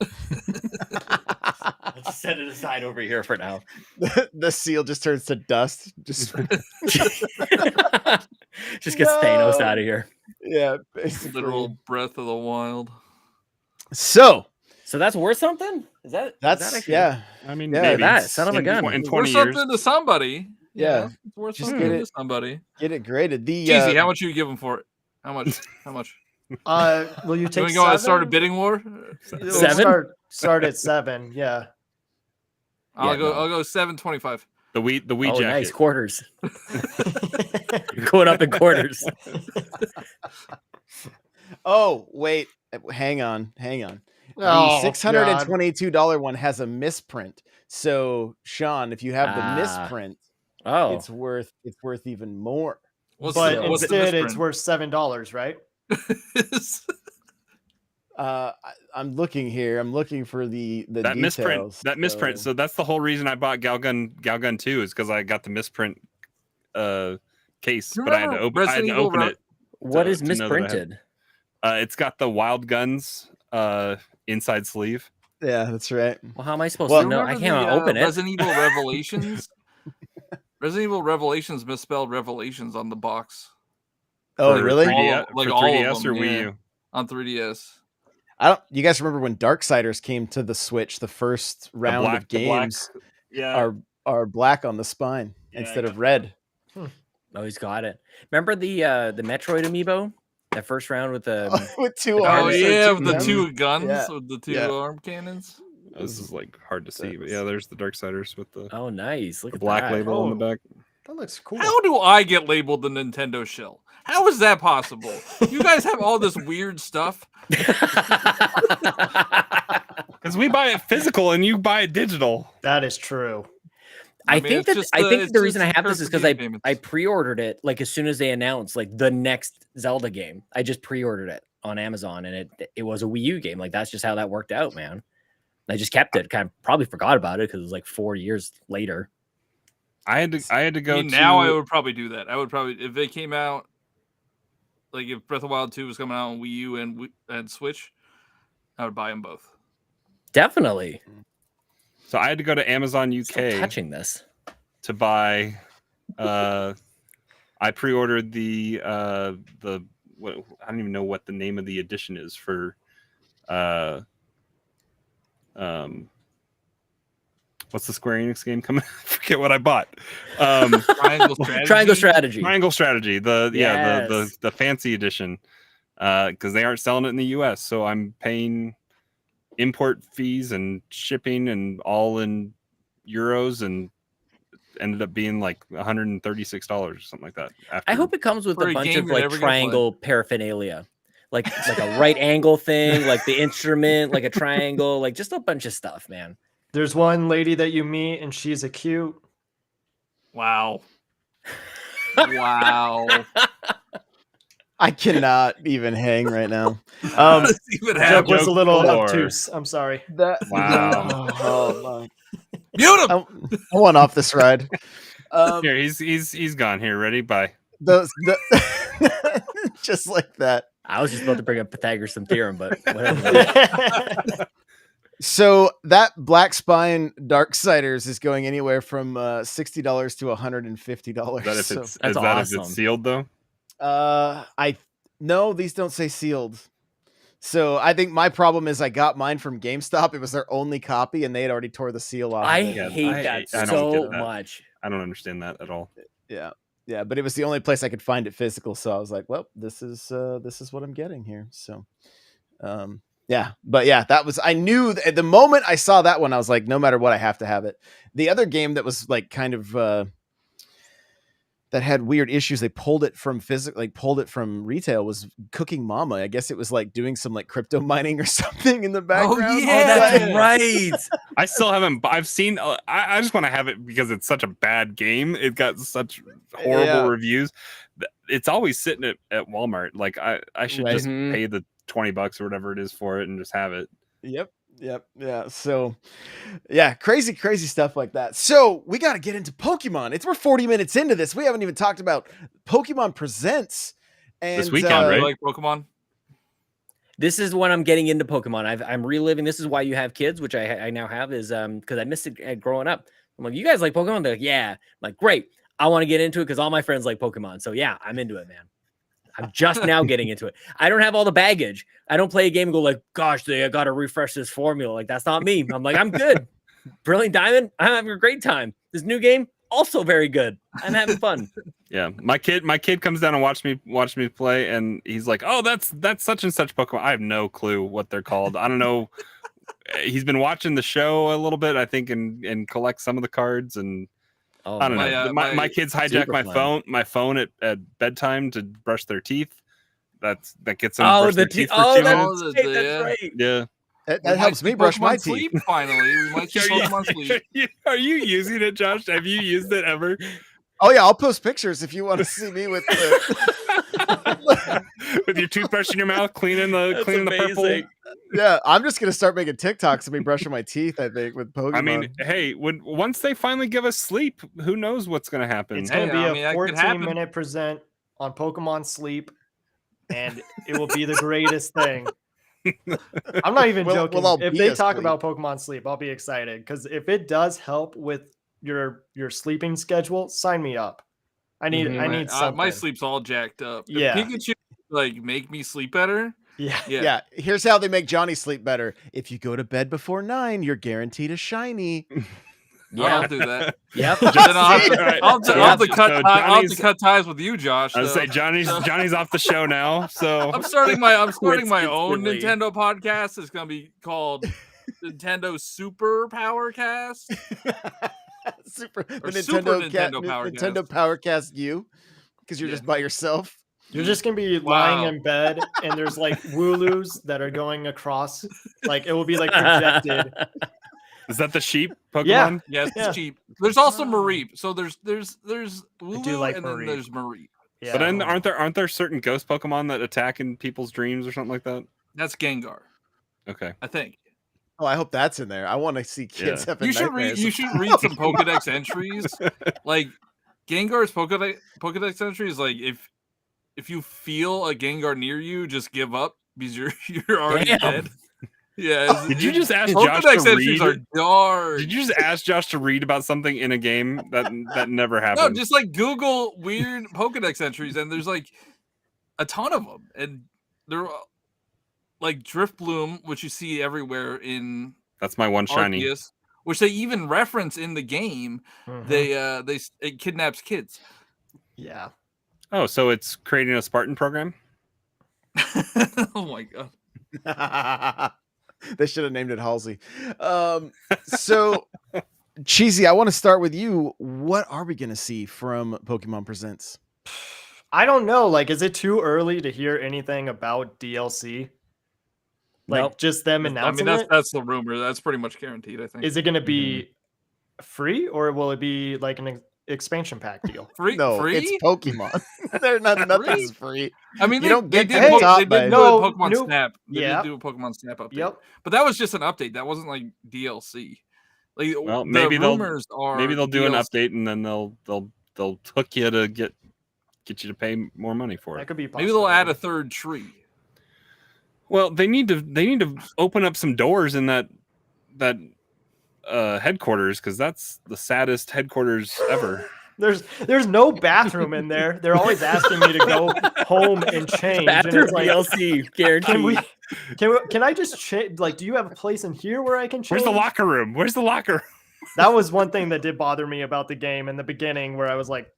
Let's just set it aside over here for now. The seal just turns to dust. Just gets Thanos out of here. Yeah, basically. Literal Breath of the Wild. So that's worth something? That's actually, yeah. I mean, maybe that son of a gun in 20 worth years. something to somebody. Yeah. It's worth Just something get to somebody. Get it graded. Jeezy, how much are you giving for it? How much? Will you take? Can we go and start a bidding war? 7? Start at 7. Yeah. I'll go 7.25. The wheat jacket. Nice quarters. You're going up in quarters. Oh wait, hang on. The Oh, $622 one has a misprint. So Sean, if you have the misprint, it's worth even more. But instead, it's worth $7, right? I'm looking here. I'm looking for the that details. Misprint. So that's the whole reason I bought Galgun 2 is because I got the misprint case, but I had to open it. What is misprinted? It's got the Wild Guns inside sleeve. Yeah, that's right. Well, how am I supposed to know? I can't open it. Resident Evil Revelations. Resident Evil Revelations misspelled Revelations on the box. Oh, really? 3DS, like for all 3DS of them, or Wii U? On 3DS. You guys remember when Darksiders came to the Switch? The first round of games are black on the spine instead of red. Oh, he's got it. Remember the Metroid amiibo? That first round with the with 2 arms. Oh yeah, with the 2 guns with the 2 arm cannons. This is like hard to see, but yeah, there's the Darksiders with the nice. Look at black that. label on the back. That looks cool. How do I get labeled the Nintendo shill? How is that possible? You guys have all this weird stuff. Because we buy it physical and you buy it digital. That is true. I think the reason I have this is because I pre-ordered it like as soon as they announced like the next Zelda game. I just pre-ordered it on Amazon and it was a Wii U game. Like that's just how that worked out, man. I just kept it. Kind of probably forgot about it because it was like 4 years later. I had to go. Now I would probably do that. I would probably if it came out. Like if Breath of the Wild 2 was coming out on Wii U and Switch, I would buy them both. Definitely. So I had to go to Amazon UK. Still touching this to buy. I pre-ordered the I don't even know what the name of the edition is for. What's the Square Enix game coming? I forget what I bought. Triangle Strategy. Triangle Strategy. The fancy edition. Because they aren't selling it in the US, so I'm paying import fees and shipping and all in euros, and ended up being like $136 or something like that. I hope it comes with a bunch of like triangle paraphernalia. Like a right angle thing, like the instrument, like a triangle, like just a bunch of stuff, man. There's one lady that you meet and she's a cute. Wow. Wow. I cannot even hang right now. Joke was a little obtuse. I'm sorry. Wow. Oh, mute him. I want off this ride. Here, he's gone. Here, ready? Bye. Just like that. I was just about to bring up Pythagoras theorem, but whatever. So that Black Spine Darksiders is going anywhere from $60 to $150. That's awesome. If it's sealed though? No, these don't say sealed. So I think my problem is I got mine from GameStop. It was their only copy, and they had already tore the seal off. I hate that so much. I don't understand that at all. Yeah, but it was the only place I could find it physical. So I was like, well, this is what I'm getting here. So, that was, I knew at the moment I saw that one, I was like, no matter what, I have to have it. The other game that was like kind of that had weird issues, they pulled it from retail, was Cooking Mama. I guess it was like doing some like crypto mining or something in the background. Oh that's right. I still haven't. I've seen. I just want to have it because it's such a bad game. It got such horrible reviews. It's always sitting at Walmart. Like I should just pay the $20 or whatever it is for it and just have it. Yep. Yeah. So, crazy stuff like that. So we got to get into Pokemon. We're 40 minutes into this. We haven't even talked about Pokemon Presents. And this weekend, right? Like Pokemon. This is when I'm getting into Pokemon. I'm reliving. This is why you have kids, which I now have, is because I missed it growing up. I'm like, you guys like Pokemon? They're like, yeah. I'm like, great. I want to get into it because all my friends like Pokemon. So yeah, I'm into it, man. I'm just now getting into it. I don't have all the baggage. I don't play a game and go like, gosh, I got to refresh this formula. Like, that's not me. I'm like, I'm good. Brilliant Diamond, I'm having a great time. This new game, also very good. I'm having fun. Yeah, my kid comes down and watch me play, and he's like, oh, that's such and such Pokemon. I have no clue what they're called. I don't know. He's been watching the show a little bit, I think, and collect some of the cards, and I don't know. My kids hijack my phone at bedtime to brush their teeth. That gets them brush their teeth for 2 minutes. That's right. Yeah. That helps me brush my teeth. Finally, we might see Pokemon Sleep. Are you using it, Josh? Have you used it ever? Oh yeah, I'll post pictures if you want to see me with with your toothbrush in your mouth, cleaning the purple. Yeah, I'm just gonna start making TikToks of me brushing my teeth. I think with Pokemon. I mean, hey, once they finally give us sleep, who knows what's gonna happen? It's gonna be a 14-minute present on Pokemon Sleep, and it will be the greatest thing. I'm not even joking. If they talk about Pokemon Sleep, I'll be excited because if it does help with your sleeping schedule, sign me up. I need something. My sleep's all jacked up. Yeah, if Pikachu like make me sleep better. Yeah. Here's how they make Johnny sleep better. If you go to bed before 9, you're guaranteed a shiny. Yeah, I'll do that. Yep. I'll have to cut ties with you, Josh. I was say Johnny's off the show now. So I'm starting my own Nintendo podcast. It's gonna be called Nintendo Super Power Cast. The Nintendo Powercast U, because you're just by yourself. You're just gonna be lying in bed, and there's like Wooloos that are going across. Like it will be like projected. Is that the sheep Pokemon? Yeah, it's sheep. There's also Mareep. So there's Wooloo and then there's Mareep. Yeah. But then aren't there certain ghost Pokemon that attack in people's dreams or something like that? That's Gengar. Okay, I think. Oh, I hope that's in there. I want to see kids having nightmares. You should read some Pokedex entries. Like Gengar's Pokedex entries. Like if you feel a Gengar near you, just give up because you're already dead. Yeah. Did you just ask Josh to read? Did you just ask Josh to read about something in a game that never happened? No, just like Google weird Pokedex entries, and there's like a ton of them, and they're like Driftbloom, which you see everywhere in. That's my one shiny. Arceus, which they even reference in the game. Mm-hmm. It kidnaps kids. Yeah. Oh, so it's creating a Spartan program? Oh my god. They should have named it Halsey. So, Cheesy, I want to start with you. What are we going to see from Pokemon Presents? I don't know. Like, is it too early to hear anything about DLC? Like, just them announcing it? That's the rumor. That's pretty much guaranteed, I think. Is it going to be free, or will it be like an expansion pack deal? Free? It's Pokemon. Nothing's free. I mean, they did do Pokemon Snap. They did do a Pokemon Snap update. Yep. But that was just an update. That wasn't like DLC. Like, well, maybe they'll do DLC. an update and then they'll hook you to get you to pay more money for it. That could be maybe they'll add a third tree. Well, they need to open up some doors in that headquarters, because that's the saddest headquarters ever. There's no bathroom in there. They're always asking me to go home and change. Bathroom and it's like, DLC guaranteed. Can I just change? Like, do you have a place in here where I can change? Where's the locker room? Where's the locker room? That was one thing that did bother me about the game in the beginning, where I was like,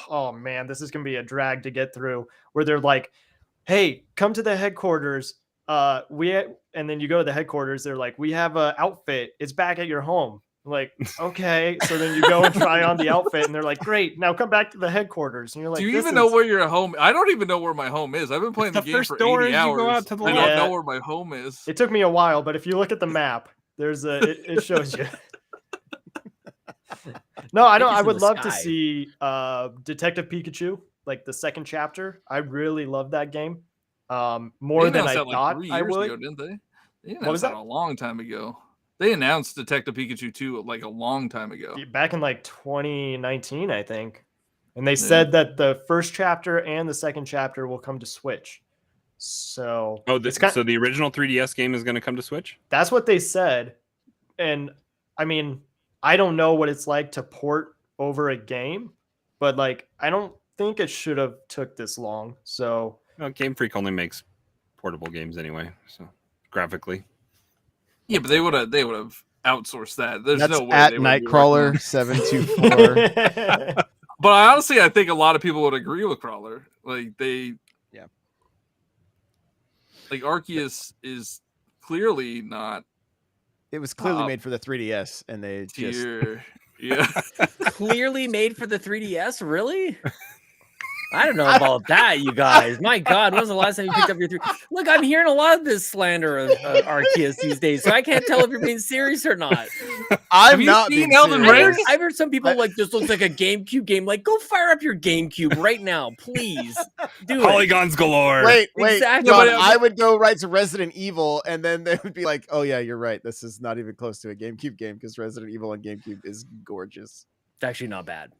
oh man, this is gonna be a drag to get through. Where they're like, hey, come to the headquarters. And then you go to the headquarters. They're like, we have an outfit. It's back at your home. I'm like, okay. So then you go and try on the outfit, and they're like, great. Now come back to the headquarters. And you're like, do you even know where your home? I don't even know where my home is. I've been playing the game for 80 hours. You go out to the I don't know where my home is. It took me a while, but if you look at the map, it shows you. No, I don't. I would love to see Detective Pikachu, like the second chapter. I really love that game. More than I thought I would. Ago, didn't they? They announced that a long time ago. They announced Detective Pikachu 2 like a long time ago. Back in like 2019, I think. And they said that the first chapter and the second chapter will come to Switch. So so the original 3DS game is going to come to Switch? That's what they said. And I mean, I don't know what it's like to port over a game, but like I don't think it should have took this long. So Game Freak only makes portable games anyway, so graphically. Yeah, but they would have outsourced that. There's That's no way at Nightcrawler 724. But I think a lot of people would agree with Crawler. Like like Arceus is clearly not. It was clearly made for the 3DS, and they just clearly made for the 3DS. Really? I don't know about that, you guys. My God, when was the last time you picked up your 3? Look, I'm hearing a lot of this slander of Arceus these days, so I can't tell if you're being serious or not. I'm not being Elden Ring. I've heard some people like this looks like a GameCube game. Like, go fire up your GameCube right now, please. Do Polygons galore. Wait, Exactly. John, I would go right to Resident Evil, and then they would be like, "Oh yeah, you're right. This is not even close to a GameCube game because Resident Evil on GameCube is gorgeous. It's actually not bad."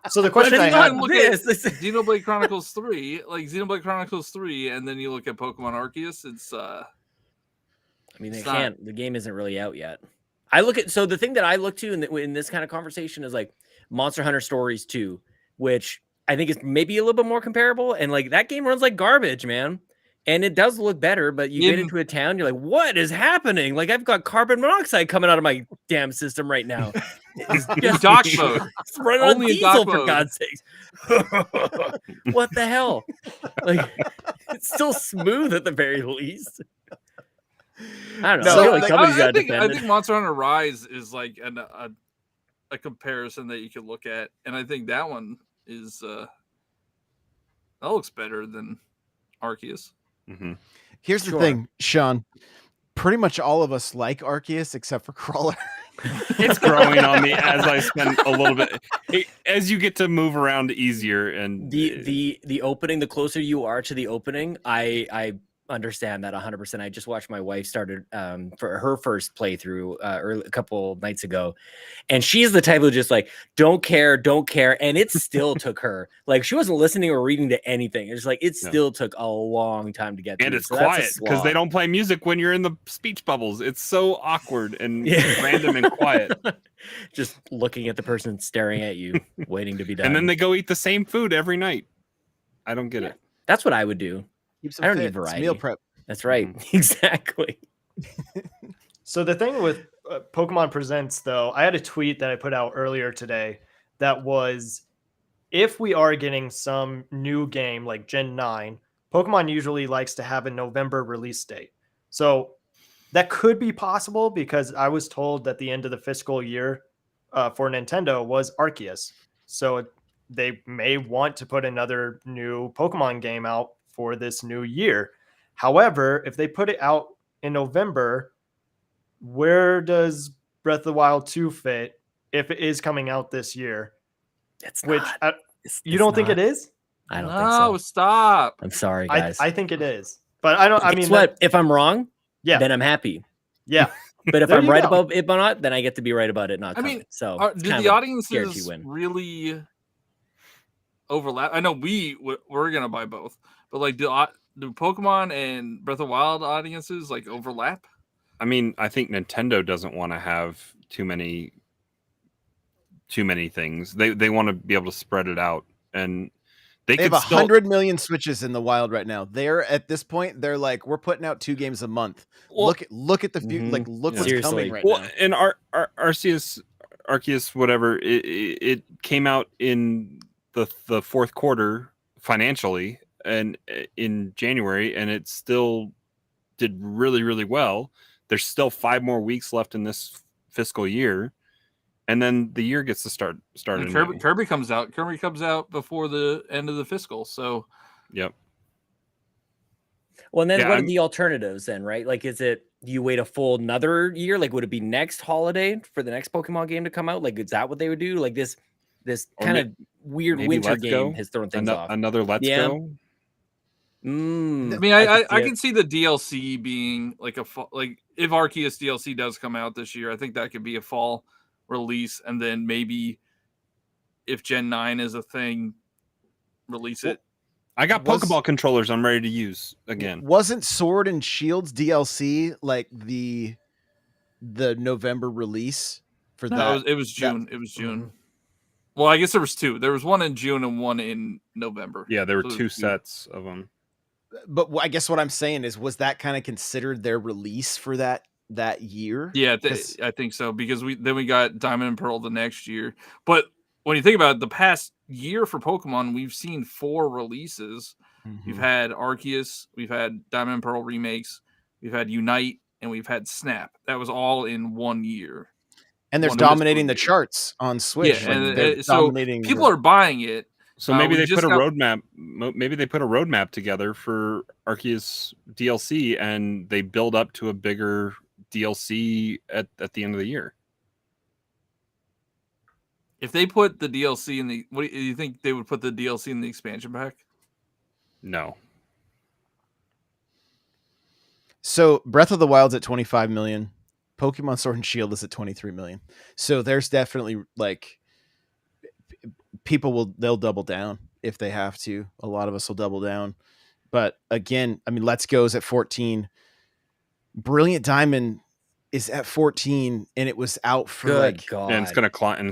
So the question I have look at Xenoblade Chronicles 3, like Xenoblade Chronicles 3, and then you look at Pokemon Arceus, it's I mean, the game isn't really out yet. So the thing that I look to in this kind of conversation is like Monster Hunter Stories 2, which I think is maybe a little bit more comparable, and like that game runs like garbage, man. And it does look better, but you get into a town, you're like, what is happening? Like, I've got carbon monoxide coming out of my damn system right now. It's just dock mode. It's running on diesel, for God's sakes. What the hell? Like, it's still smooth at the very least. I don't know. So, I feel like somebody's got to defend I think Monster Hunter Rise is like a comparison that you could look at. And I think that one is, that looks better than Arceus. Mm-hmm. Here's the thing, Sean. Pretty much all of us like Arceus except for Crawler. It's growing on me as I spend a little bit. As you get to move around easier, and the opening, the closer you are to the opening, I understand that 100%. I just watched my wife started for her first playthrough a couple nights ago, and she's the type of just like don't care, and it still took her, like, she wasn't listening or reading to anything. It's like it still took a long time to get through. And it's quiet because they don't play music when you're in the speech bubbles. It's so awkward and random and quiet. Just looking at the person staring at you, waiting to be done. And then they go eat the same food every night. I don't get it. That's what I would do. I don't need variety. It's meal prep. That's right. Exactly. So the thing with Pokemon Presents, though, I had a tweet that I put out earlier today that was, if we are getting some new game like Gen 9, Pokemon usually likes to have a November release date. So that could be possible because I was told that the end of the fiscal year for Nintendo was Arceus. So they may want to put another new Pokemon game out for this new year. However, if they put it out in November, where does Breath of the Wild 2 fit if it is coming out this year? You don't think it is? I don't think so. Stop. I'm sorry, guys. I think it is. But I don't. I mean, what? If I'm wrong, yeah, then I'm happy. Yeah. But if I'm right about it or not, then I get to be right about it not coming. So do the audiences really overlap? I know we're gonna buy both, but like, do Pokemon and Breath of the Wild audiences like overlap? I mean, I think Nintendo doesn't want to have too many too many things. They want to be able to spread it out, and they have 100 million Switches in the wild right now. They're at this point, they're like, we're putting out 2 games a month. Well, look at the like look what's coming right now. And Arceus, whatever, it came out in the fourth quarter financially and in January, and it still did really, really well. There's still 5 more weeks left in this fiscal year, and then the year gets to start. Kirby comes out. Kirby comes out before the end of the fiscal. So, yep. Well, and then what are the alternatives then, right? Like, do you wait a full another year? Like, would it be next holiday for the next Pokemon game to come out? Like, is that what they would do? Like this kind of weird winter game has thrown things off. Another Let's Go. I mean, I can see the DLC being like like if Arceus DLC does come out this year, I think that could be a fall release, and then maybe if Gen 9 is a thing, release it. I got Pokeball controllers I'm ready to use again. Wasn't Sword and Shield's DLC like the November release for that? It was June. It was June. Mm-hmm. Well, I guess there was 2. There was one in June and one in November. Yeah, there were 2 sets of them. But I guess what I'm saying is, was that kind of considered their release for that year? Yeah, I think so, because we got Diamond and Pearl the next year. But when you think about it, the past year for Pokemon, we've seen 4 releases. Mm-hmm. We've had Arceus, we've had Diamond and Pearl remakes, we've had Unite, and we've had Snap. That was all in 1 year. And they're dominating the charts on Switch. Yeah, and so people are buying it. So maybe they put a roadmap. Maybe they put a roadmap together for Arceus DLC, and they build up to a bigger DLC at the end of the year. If they put the DLC in the, what do you think they would put the DLC in the expansion pack? No. So Breath of the Wild's at 25 million. Pokemon Sword and Shield is at 23 million. So there's definitely like they'll double down if they have to. A lot of us will double down. But again, I mean, Let's Go's at 14. Brilliant Diamond is at 14, and it was out for God. And it's gonna climb.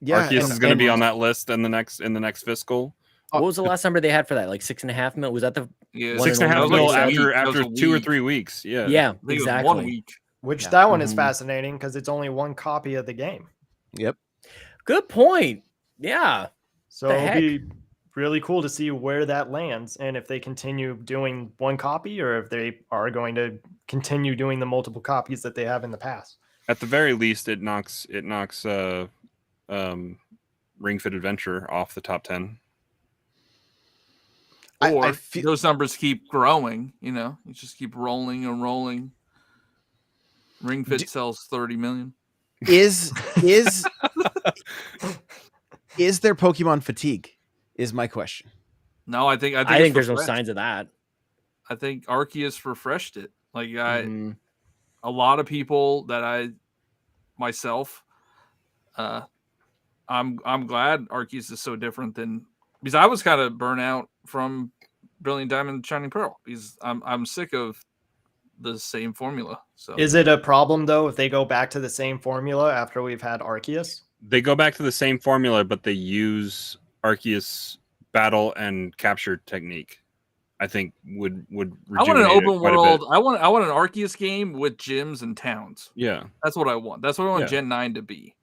Yeah, Arceus is gonna be on that list in the next fiscal. What was the last number they had for that? Like 6.5 mil? Was that the 6.5 mil after 2 or 3 weeks? Yeah. Yeah, exactly. 1 week. Which that one is fascinating because it's only 1 copy of the game. Yep. Good point. Yeah. So it'll be really cool to see where that lands, and if they continue doing 1 copy or if they are going to continue doing the multiple copies that they have in the past. At the very least, it knocks Ring Fit Adventure off the top 10. Or I feel those numbers keep growing, you just keep rolling and rolling. Ring Fit sells 30 million. Is there Pokemon fatigue? Is my question. No, I think there's no signs of that. I think Arceus refreshed it. Like a lot of people that myself, I'm glad Arceus is so different than, because I was kind of burnt out from Brilliant Diamond, Shining Pearl, because I'm sick of the same formula. So is it a problem though if they go back to the same formula after we've had Arceus? They go back to the same formula, but they use Arceus battle and capture technique. I think would I want an open world. I want an Arceus game with gyms and towns. Yeah, that's what I want. That's what I want Gen 9 to be.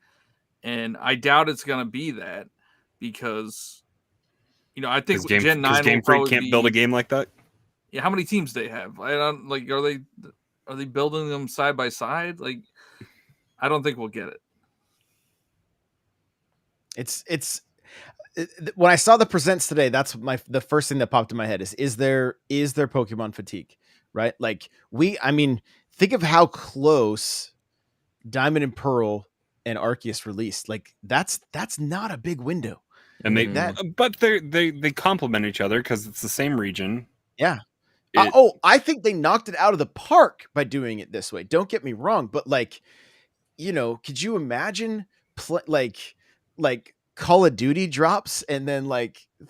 And I doubt it's going to be that because I think Gen 9 Game Freak can't build a game like that. Yeah, how many teams they have? I don't like. Are they building them side by side? Like, I don't think we'll get it. It's when I saw the presents today, that's the first thing that popped in my head is there Pokemon fatigue, right? Like think of how close Diamond and Pearl and Arceus released. Like that's not a big window. And they complement each other because it's the same region. Yeah. I think they knocked it out of the park by doing it this way. Don't get me wrong, but could you imagine like Call of Duty drops and then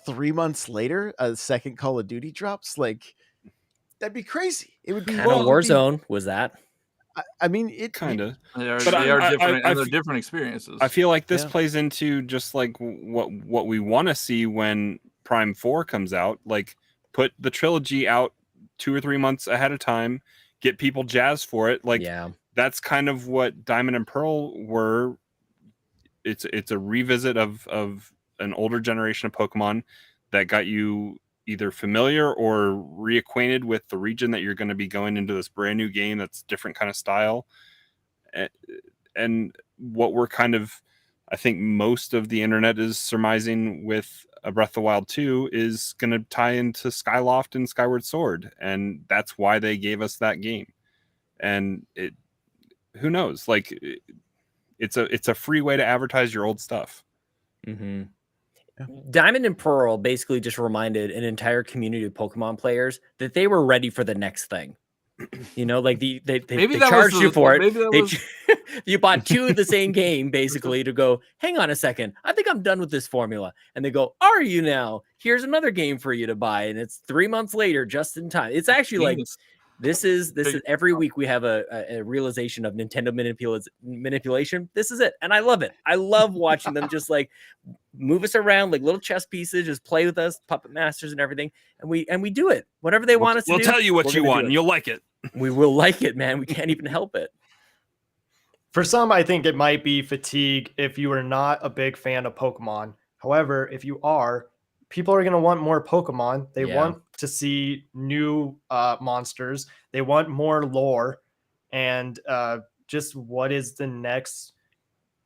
3 months later a second Call of Duty drops? Like that'd be crazy. It would be Warzone was that. I mean, it kind of. They are different, and they're different experiences. I feel like this plays into just like what we want to see when Prime 4 comes out. Like, put the trilogy out 2 or 3 months ahead of time, get people jazzed for it. Like, that's kind of what Diamond and Pearl were. It's a revisit of an older generation of Pokemon that got you either familiar or reacquainted with the region that you're going to be going into this brand new game that's different kind of style. And what we're kind of, I think most of the internet is surmising with a Breath of the Wild 2 is going to tie into Skyloft and Skyward Sword. And that's why they gave us that game. And who knows? Like, it's a free way to advertise your old stuff. Mm-hmm. Diamond and Pearl basically just reminded an entire community of Pokemon players that they were ready for the next thing. You know, like they charged you for it. You bought 2 of the same game basically to go, hang on a second, I think I'm done with this formula. And they go, are you now? Here's another game for you to buy. And it's 3 months later, just in time. It's actually like, this is every week we have a realization of Nintendo manipulation. This is it. And I love it. I love watching them just like move us around like little chess pieces, just play with us, puppet masters and everything. And we do it. Whatever they want us to do. We'll tell you what you want and you'll like it. We will like it, man. We can't even help it. For some, I think it might be fatigue if you are not a big fan of Pokemon. However, if you are, people are going to want more Pokemon. They want to see new monsters. They want more lore. And just what is the next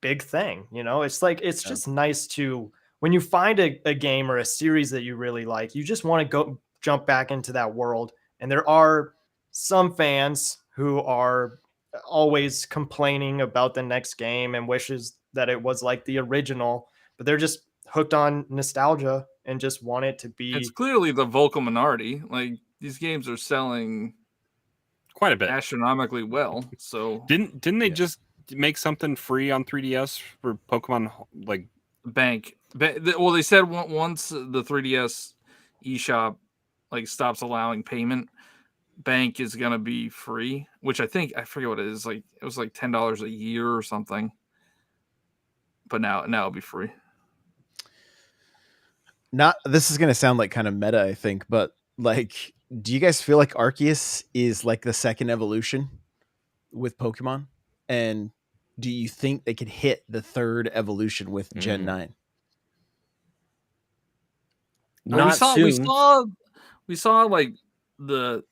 big thing? You know, it's like, it's just nice to, when you find a game or a series that you really like, you just want to jump back into that world. And there are some fans who are always complaining about the next game and wishes that it was like the original, but they're just hooked on nostalgia and just want it to be. It's clearly the vocal minority. Like, these games are selling quite a bit, astronomically well. So didn't they just make something free on 3DS for Pokemon, like Bank? Well, they said once the 3DS eShop like stops allowing payment, Bank is gonna be free, which I forget what it is. Like, it was like $10 a year or something, but now it'll be free. This is gonna sound like kind of meta, I think, but like, do you guys feel like Arceus is like the second evolution with Pokemon? And do you think they could hit the third evolution with Gen 9? We saw like the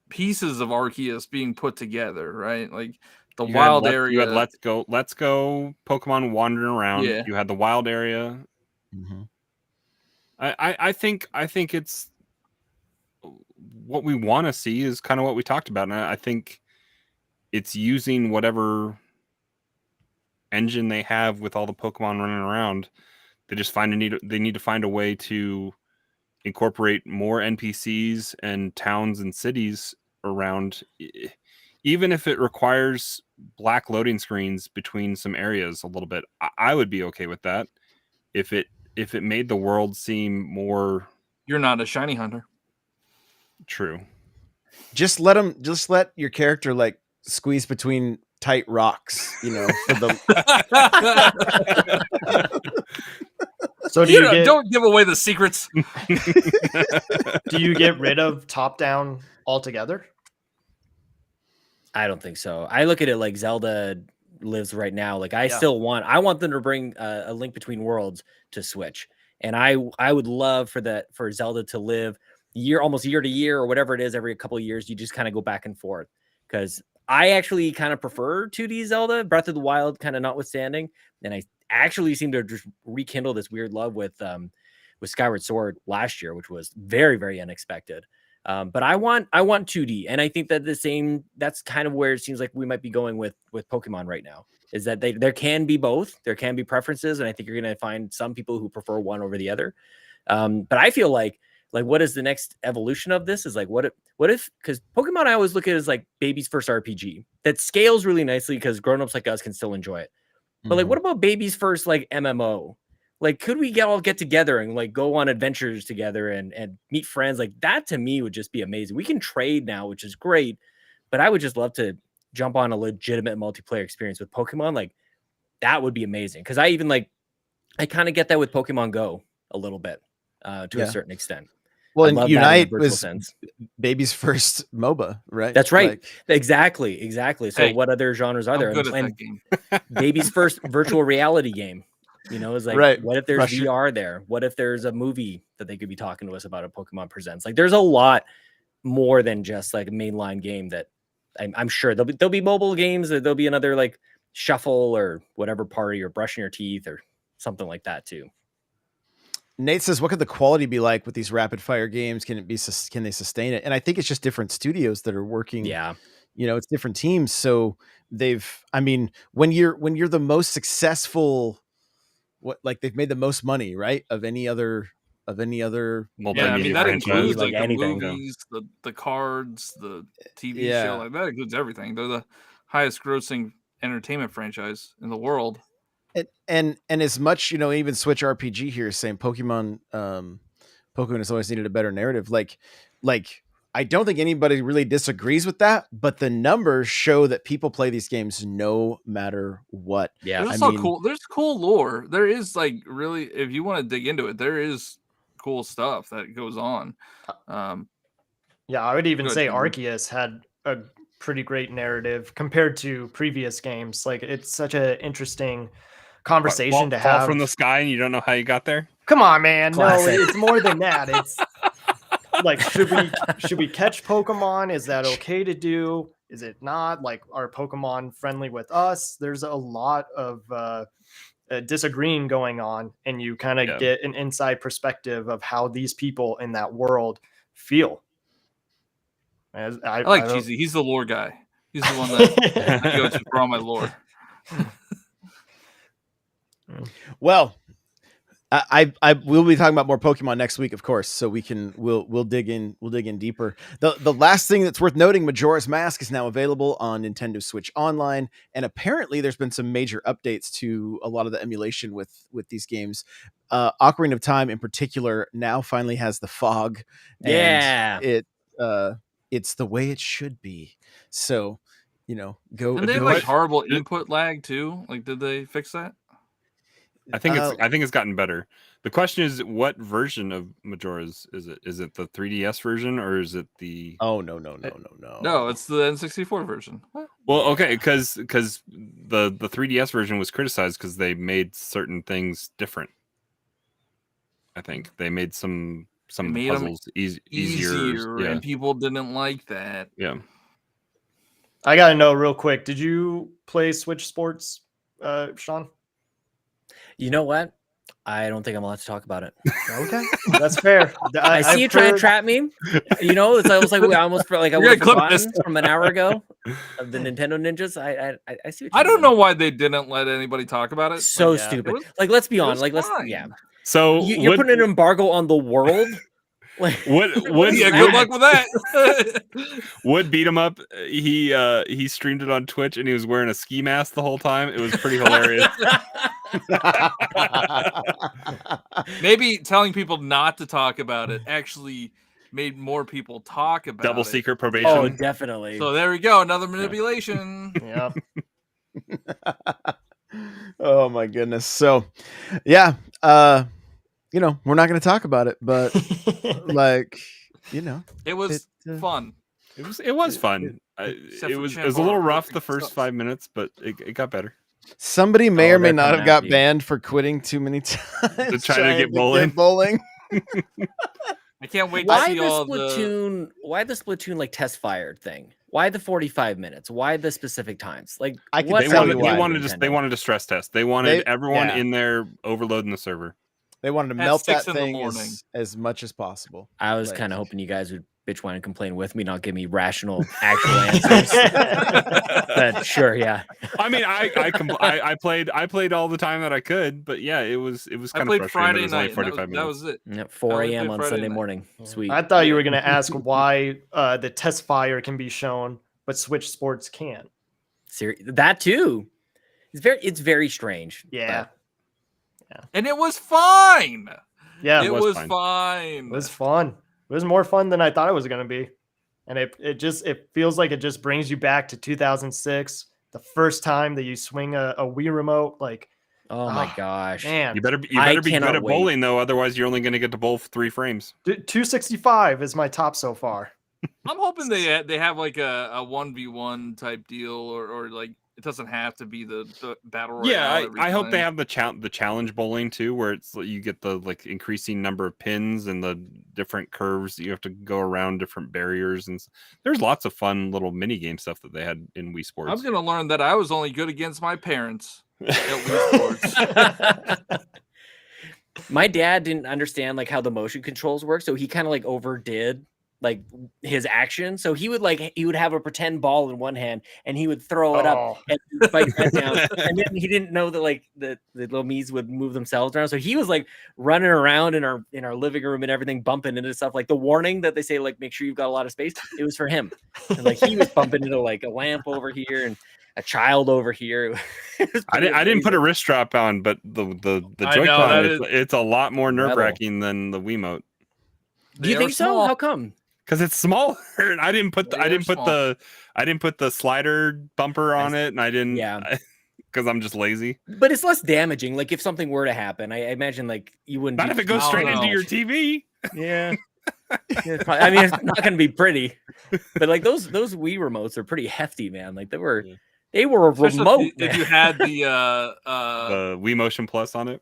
pieces of Arceus being put together, right? Like the wild area. You had Let's Go Pokemon wandering around. Yeah. You had the wild area. Mm-hmm. I think it's what we want to see is kind of what we talked about, and I think it's using whatever engine they have with all the Pokemon running around. They just need to find a way to incorporate more NPCs and towns and cities around, even if it requires black loading screens between some areas a little bit. I would be okay with that if it made the world seem more. You're not a shiny hunter. True. Just let your character like squeeze between tight rocks, you know, for the. So don't give away the secrets. Do you get rid of top down altogether? I don't think so. I look at it like Zelda lives right now. Like, I want them to bring a Link Between Worlds to Switch, and I would love for Zelda to live almost year to year or whatever it is. Every couple of years, you just kind of go back and forth, because I actually kind of prefer 2D Zelda, Breath of the Wild kind of notwithstanding, and I actually seem to just rekindle this weird love with Skyward Sword last year, which was very, very unexpected. But I want 2D, and I think that that's kind of where it seems like we might be going with Pokemon right now, is that there can be both. There can be preferences, and I think you're going to find some people who prefer one over the other. But I feel like what is the next evolution of this is like, what if, because Pokemon I always look at it as like baby's first RPG that scales really nicely because grown-ups like us can still enjoy it. But like, what about baby's first like MMO? Like, could we all get together and like go on adventures together and meet friends? Like, that to me would just be amazing. We can trade now, which is great, but I would just love to jump on a legitimate multiplayer experience with Pokemon, like that would be amazing. Because I even like, I kind of get that with Pokemon Go a little bit to a certain extent. Well, and Unite was sense. baby's first MOBA, right? That's right. Exactly. So Hey, what other genres are there? Good at that game. Baby's first virtual reality game. You know, is like, right. What if there's VR there? What if there's a movie that they could be talking to us about at Pokemon Presents? Like, there's a lot more than just like a mainline game that I'm sure there'll be mobile games. There'll be another like shuffle or whatever party or brushing your teeth or something like that too. Nate says, what could the quality be like with these rapid fire games? Can they sustain it? And I think it's just different studios that are working. Yeah. You know, it's different teams. So when you're the most successful, they've made the most money, right? Of any other multimedia that franchise. includes like the anything, movies, the cards, the TV show, like that includes everything. They're the highest grossing entertainment franchise in the world. And as much, even Switch RPG here is saying Pokemon has always needed a better narrative. Like I don't think anybody really disagrees with that, but the numbers show that people play these games no matter what. Yeah. There's cool lore. There is like really, if you want to dig into it, there is cool stuff that goes on. Yeah, I would even say Arceus had a pretty great narrative compared to previous games. Like, it's such an interesting conversation to have. Fall from the sky and you don't know how you got there? Come on, man. Classic. No, it's more than that. It's like, should we catch Pokemon? Is that okay to do? Is it not? Like, are Pokemon friendly with us? There's a lot of disagreeing going on, and you kind of get an inside perspective of how these people in that world feel. I like Cheesy. He's the lore guy. He's the one that I go to for all my lore. Well, I will be talking about more Pokemon next week, of course, so we'll dig in deeper. The last thing that's worth noting, Majora's Mask is now available on Nintendo Switch Online, and apparently there's been some major updates to a lot of the emulation with these games. Ocarina of Time in particular now finally has the fog. And it's the way it should be. So, go. And they have like horrible input lag too. Like, did they fix that? I think it's gotten better. The question is, what version of Majora's is it? Is it the 3DS version or is it the? Oh no! No, it's the N64 version. What? Well, okay, because the 3DS version was criticized because they made certain things different. I think they made some of the puzzles easier, and people didn't like that. Yeah. I gotta know real quick. Did you play Switch Sports, Sean? You know what? I don't think I'm allowed to talk about it. Okay, that's fair. I see you trying to trap me. It's almost like I almost felt like I would have forgotten from an hour ago of the Nintendo Ninjas. I see. I don't know why they didn't let anybody talk about it. So stupid. Let's be honest. So you're putting an embargo on the world. Good luck with that. Wood beat him up. He streamed it on Twitch and he was wearing a ski mask the whole time. It was pretty hilarious. Maybe telling people not to talk about it actually made more people talk about Double it. secret probation. Oh, definitely. So there we go. Another manipulation. Yeah. Oh my goodness. So, yeah. We're not going to talk about it, but it was fun. It was fun. It was a little rough the first 5 minutes, but it got better. Somebody may or may not have got banned for quitting too many times to try to get bowling. I can't wait to see all the Why the Splatoon like test fired thing? Why the 45 minutes? Why the specific times? Like, they wanted to stress test. They wanted everyone in there overloading the server. They wanted to melt that thing as much as possible. I was kind of hoping you guys would bitch, whine, and complain with me, not give me rational, actual answers. But sure, yeah. I mean, I played all the time that I could, but yeah, it was kind of frustrating. Friday night. 45 minutes. That was it. Yep, 4 a.m. on Sunday morning. Sweet. I thought you were going to ask why the test fire can be shown, but Switch Sports can't. That too. It's very strange. Yeah. And it was fine. Yeah, it was fine. It was fun. It was more fun than I thought it was going to be. and it feels like it just brings you back to 2006, the first time that you swing a Wii remote. Like, oh my gosh, man, you better be good at bowling though, otherwise you're only going to get to bowl 3 frames. 265 is my top so far. I'm hoping they have like a 1v1 type deal, or like it doesn't have to be the battle royale. Yeah, I hope they have the challenge bowling too, where it's you get the like increasing number of pins and the different curves that you have to go around different barriers, and there's lots of fun little mini game stuff that they had in Wii Sports. I'm gonna learn that I was only good against my parents at Wii Sports. My dad didn't understand like how the motion controls work, so he kind of like overdid like his action. So he would have a pretend ball in one hand and he would throw it up and bite that down. And then he didn't know that like the little Miis would move themselves around. So he was like running around in our living room and everything, bumping into stuff. Like the warning that they say, like, make sure you've got a lot of space. It was for him. And like he was bumping into like a lamp over here and a child over here. I didn't put a wrist strap on, but the Joy-Con, it's a lot more nerve-wracking than the Wiimote. Do you think so? How come? Because it's smaller. I didn't put the slider bumper on it, and I didn't. Yeah. Because I'm just lazy. But it's less damaging. Like if something were to happen, I imagine like you wouldn't. Not if it goes straight into your TV. Yeah. I mean, it's not going to be pretty. But like those Wii remotes are pretty hefty, man. Like they were a remote. If you had the Wii Motion Plus on it.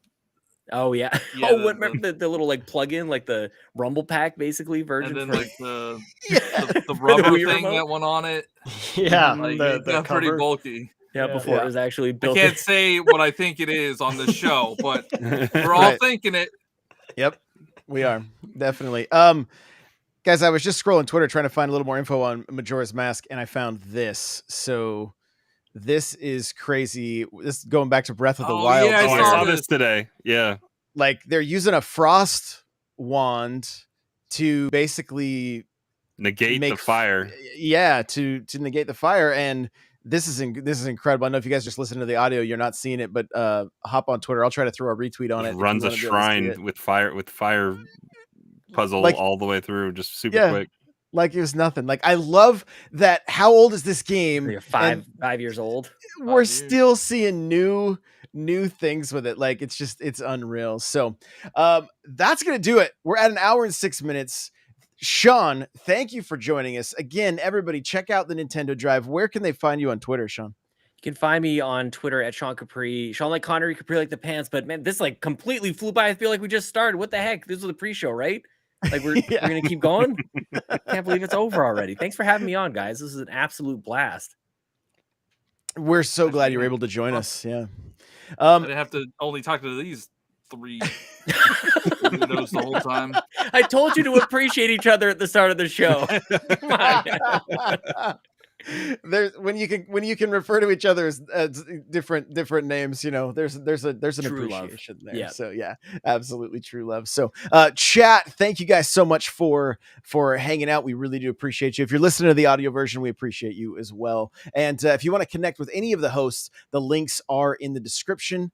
Oh yeah. Remember the little like plug-in, like the Rumble Pack, basically version, and then like the rubber thing that went on it. Yeah, like, it got pretty bulky. Yeah, before it was actually built. I can't say what I think it is on the show, but we're all thinking it. Yep, we are definitely. Guys, I was just scrolling Twitter trying to find a little more info on Majora's Mask, and I found this. So this is crazy. This is going back to Breath of the Wild. Yeah, I saw this today. Yeah. Like they're using a frost wand to basically negate the fire. Yeah, to negate the fire. And this is incredible. I know if you guys just listen to the audio, you're not seeing it, but hop on Twitter. I'll try to throw a retweet on it. Runs a shrine with fire puzzle like, all the way through, just super quick. Like it was nothing. Like I love that. How old is this game? You're 5 years old. We're still seeing new things with it. Like it's unreal. So that's gonna do it. We're at 1 hour and 6 minutes. Sean, thank you for joining us again. Everybody, check out the Nintendo Drive. Where can they find you on Twitter, Sean? You can find me on Twitter at Sean Capri. Sean like Connery, Capri like the pants. But man, this like completely flew by. I feel like we just started. What the heck? This was the pre-show, right? Like we're gonna keep going. Can't believe it's over already. Thanks for having me on, guys. This is an absolute blast. We're so glad you were able to join us. Yeah. I didn't have to only talk to these 3 weirdos the whole time. I told you to appreciate each other at the start of the show. There's when you can refer to each other as different names, you know, there's an true appreciation there. Yeah. So yeah, absolutely true love. So chat, thank you guys so much for hanging out. We really do appreciate you. If you're listening to the audio version, we appreciate you as well. And if you want to connect with any of the hosts, the links are in the description.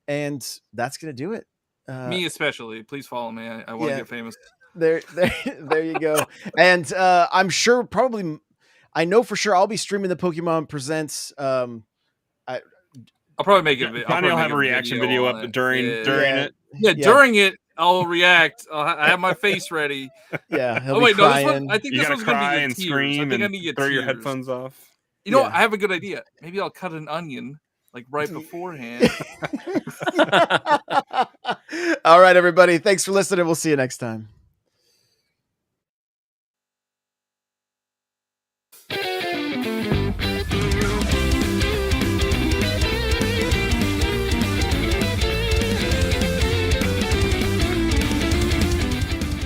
And that's gonna do it. Me especially. Please follow me. I want to get famous. There you go. And I'm sure I know for sure I'll be streaming the Pokemon Presents. I'll probably make it. I'll have a reaction video up during it. Yeah, during it, I'll react. I have my face ready. Yeah. Oh wait, no, this one. I think this one's gonna be and scream and throw your headphones off. You know what? I have a good idea. Maybe I'll cut an onion like right beforehand. All right, everybody. Thanks for listening. We'll see you next time. Thank you.